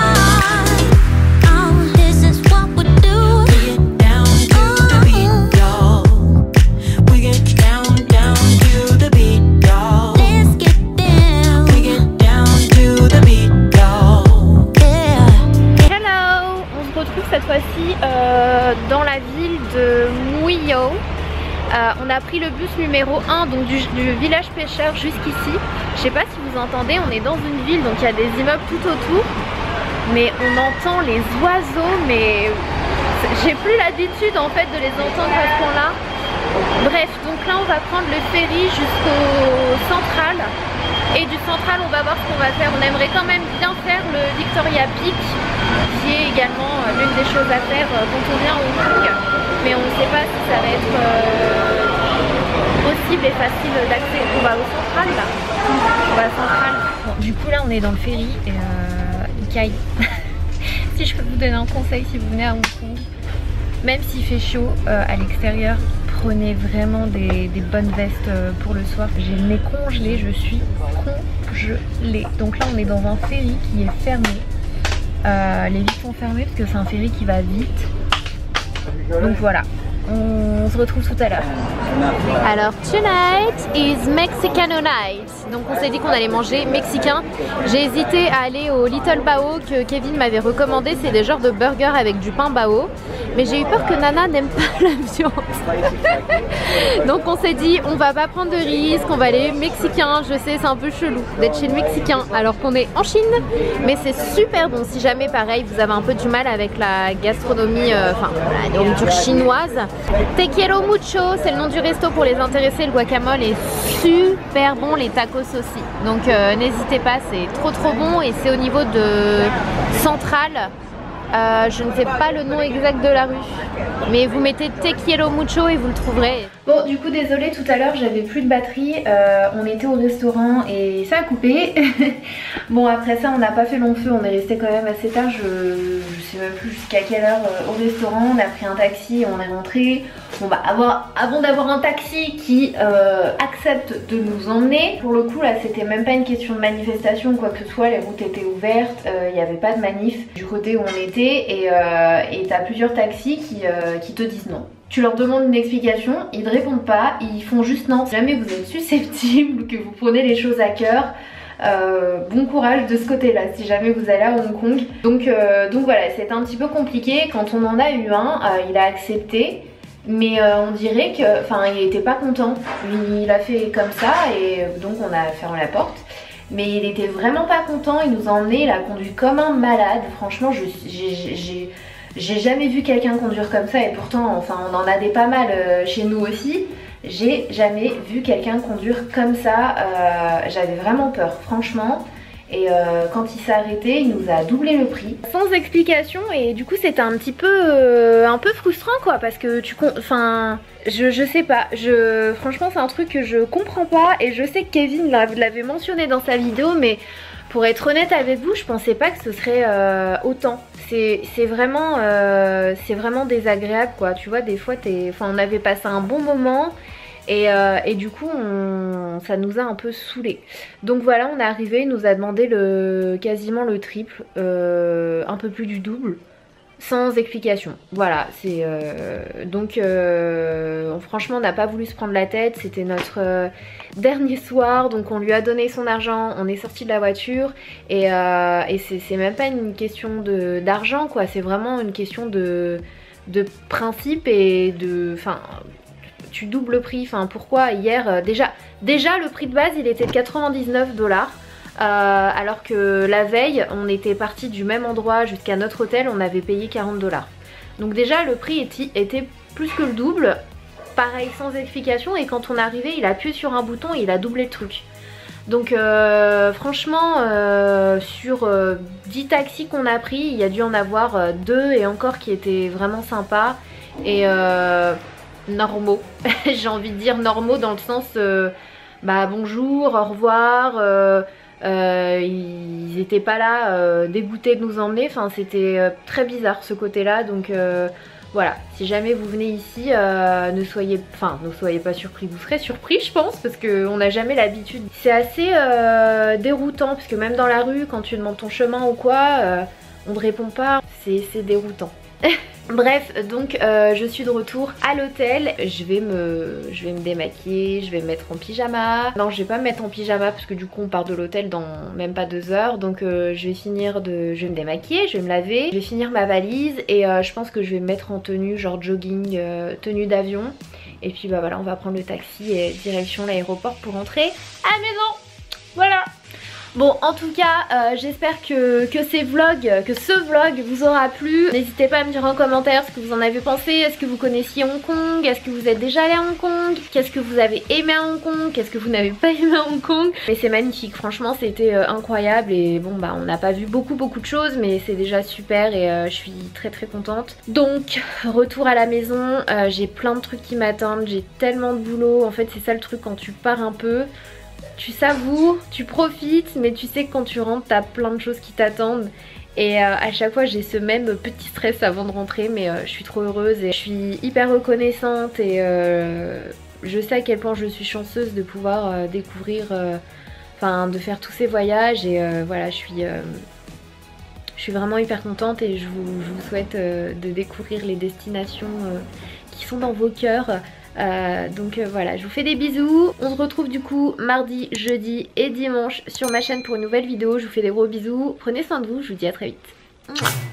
a pris le bus numéro 1 donc du village pêcheur jusqu'ici. Je sais pas si vous entendez, on est dans une ville donc il y a des immeubles tout autour. Mais on entend les oiseaux, mais j'ai plus l'habitude en fait de les entendre à ce point-là. Bref, donc là on va prendre le ferry jusqu'au central. Et du central on va voir ce qu'on va faire. On aimerait quand même bien faire le Victoria Peak, qui est également l'une des choses à faire quand on vient à Hong Kong. Mais on ne sait pas si ça va être possible et facile d'accès. On va au central là. On va au central. Bon, du coup là on est dans le ferry et il caille. Si je peux vous donner un conseil si vous venez à Hong Kong, même s'il fait chaud à l'extérieur, prenez vraiment des bonnes vestes pour le soir. J'ai le nez congelé, je suis congelée. Donc là on est dans un ferry qui est fermé. Les vitres sont fermées parce que c'est un ferry qui va vite. Donc voilà, on se retrouve tout à l'heure. Alors tonight is Mexicano night. Donc on s'est dit qu'on allait manger mexicain. J'ai hésité à aller au Little Bao que Kevin m'avait recommandé. C'est des genres de burgers avec du pain bao. Mais j'ai eu peur que Nana n'aime pas la viande. Donc on s'est dit on va pas prendre de risque, on va aller mexicain. Je sais c'est un peu chelou d'être chez le mexicain alors qu'on est en Chine. Mais c'est super bon si jamais pareil vous avez un peu du mal avec la gastronomie, enfin la nourriture chinoise. Te quiero mucho, c'est le nom du resto pour les intéressés. Le guacamole est super bon, les tacos aussi. Donc n'hésitez pas, c'est trop bon et c'est au niveau de Centrale. Je ne sais pas le nom exact de la rue, mais vous mettez Te quiero mucho et vous le trouverez. Bon du coup désolée, tout à l'heure j'avais plus de batterie, on était au restaurant et ça a coupé. Bon après ça on n'a pas fait long feu, on est resté quand même assez tard, je sais même plus jusqu'à quelle heure au restaurant. On a pris un taxi et on est rentré. Bon bah avant d'avoir un taxi qui accepte de nous emmener, pour le coup là c'était même pas une question de manifestation ou quoi que ce soit, les routes étaient ouvertes, il n'y avait pas de manif du côté où on était et t'as plusieurs taxis qui te disent non. Tu leur demandes une explication, ils ne répondent pas, ils font juste non. Si jamais vous êtes susceptible ou que vous prenez les choses à cœur, bon courage de ce côté là si jamais vous allez à Hong Kong. Donc voilà, c'est un petit peu compliqué. Quand on en a eu un, il a accepté. Mais on dirait que, enfin il était pas content. Il a fait comme ça et donc on a fermé la porte. Mais il était vraiment pas content, il nous a emmené, il a conduit comme un malade. Franchement j'ai jamais vu quelqu'un conduire comme ça et pourtant enfin on en a des pas mal chez nous aussi. J'ai jamais vu quelqu'un conduire comme ça, j'avais vraiment peur franchement. Et quand il s'est arrêté, il nous a doublé le prix sans explication et du coup c'était un petit peu frustrant quoi, parce que enfin je sais pas, franchement c'est un truc que je comprends pas et je sais que Kevin l'avait mentionné dans sa vidéo, mais pour être honnête avec vous, je pensais pas que ce serait autant. C'est vraiment désagréable quoi, tu vois, des fois on avait passé un bon moment. Et du coup ça nous a un peu saoulé. Donc voilà, on est arrivé, il nous a demandé quasiment le triple, un peu plus du double, sans explication. Voilà, c'est donc franchement on n'a pas voulu se prendre la tête. C'était notre dernier soir, donc on lui a donné son argent, on est sorti de la voiture et c'est même pas une question d'argent quoi, c'est vraiment une question de principe et de... Enfin, tu doubles le prix, enfin pourquoi hier déjà le prix de base il était de 99 $, alors que la veille on était parti du même endroit jusqu'à notre hôtel, on avait payé 40 $. Donc déjà le prix était plus que le double, pareil sans explication, et quand on est arrivé il a appuyé sur un bouton et il a doublé le truc. Donc franchement sur 10 taxis qu'on a pris, il y a dû en avoir 2 et encore qui étaient vraiment sympas et normaux. J'ai envie de dire normaux dans le sens bah bonjour, au revoir, ils étaient pas là dégoûtés de nous emmener, enfin c'était très bizarre ce côté là. Donc voilà, si jamais vous venez ici, ne soyez pas surpris, vous serez surpris je pense, parce qu'on n'a jamais l'habitude. C'est assez déroutant, parce que même dans la rue quand tu demandes ton chemin ou quoi, on ne répond pas, c'est déroutant. Bref, donc je suis de retour à l'hôtel. Je vais me démaquiller, je vais me mettre en pyjama. Non, je vais pas me mettre en pyjama parce que du coup on part de l'hôtel dans même pas 2 heures. Donc je vais me démaquiller, je vais me laver, je vais finir ma valise et je pense que je vais me mettre en tenue genre jogging, tenue d'avion. Et puis bah voilà, on va prendre le taxi et direction l'aéroport pour rentrer à la maison. Voilà. Bon, en tout cas, j'espère que ce vlog vous aura plu. N'hésitez pas à me dire en commentaire ce que vous en avez pensé. Est-ce que vous connaissiez Hong Kong? Est-ce que vous êtes déjà allé à Hong Kong? Qu'est-ce que vous avez aimé à Hong Kong? Qu'est-ce que vous n'avez pas aimé à Hong Kong? Mais c'est magnifique, franchement c'était incroyable. Et bon bah on n'a pas vu beaucoup de choses, mais c'est déjà super et je suis très contente. Donc retour à la maison, j'ai plein de trucs qui m'attendent, j'ai tellement de boulot. En fait c'est ça le truc, quand tu pars un peu, tu savoures, tu profites, mais tu sais que quand tu rentres t'as plein de choses qui t'attendent. Et à chaque fois j'ai ce même petit stress avant de rentrer, mais je suis trop heureuse et je suis hyper reconnaissante. Et je sais à quel point je suis chanceuse de pouvoir découvrir, enfin de faire tous ces voyages. Et voilà, je suis vraiment hyper contente et je vous souhaite de découvrir les destinations qui sont dans vos cœurs. Donc voilà, je vous fais des bisous. On se retrouve du coup mardi, jeudi et dimanche sur ma chaîne pour une nouvelle vidéo. Je vous fais des gros bisous, prenez soin de vous, je vous dis à très vite.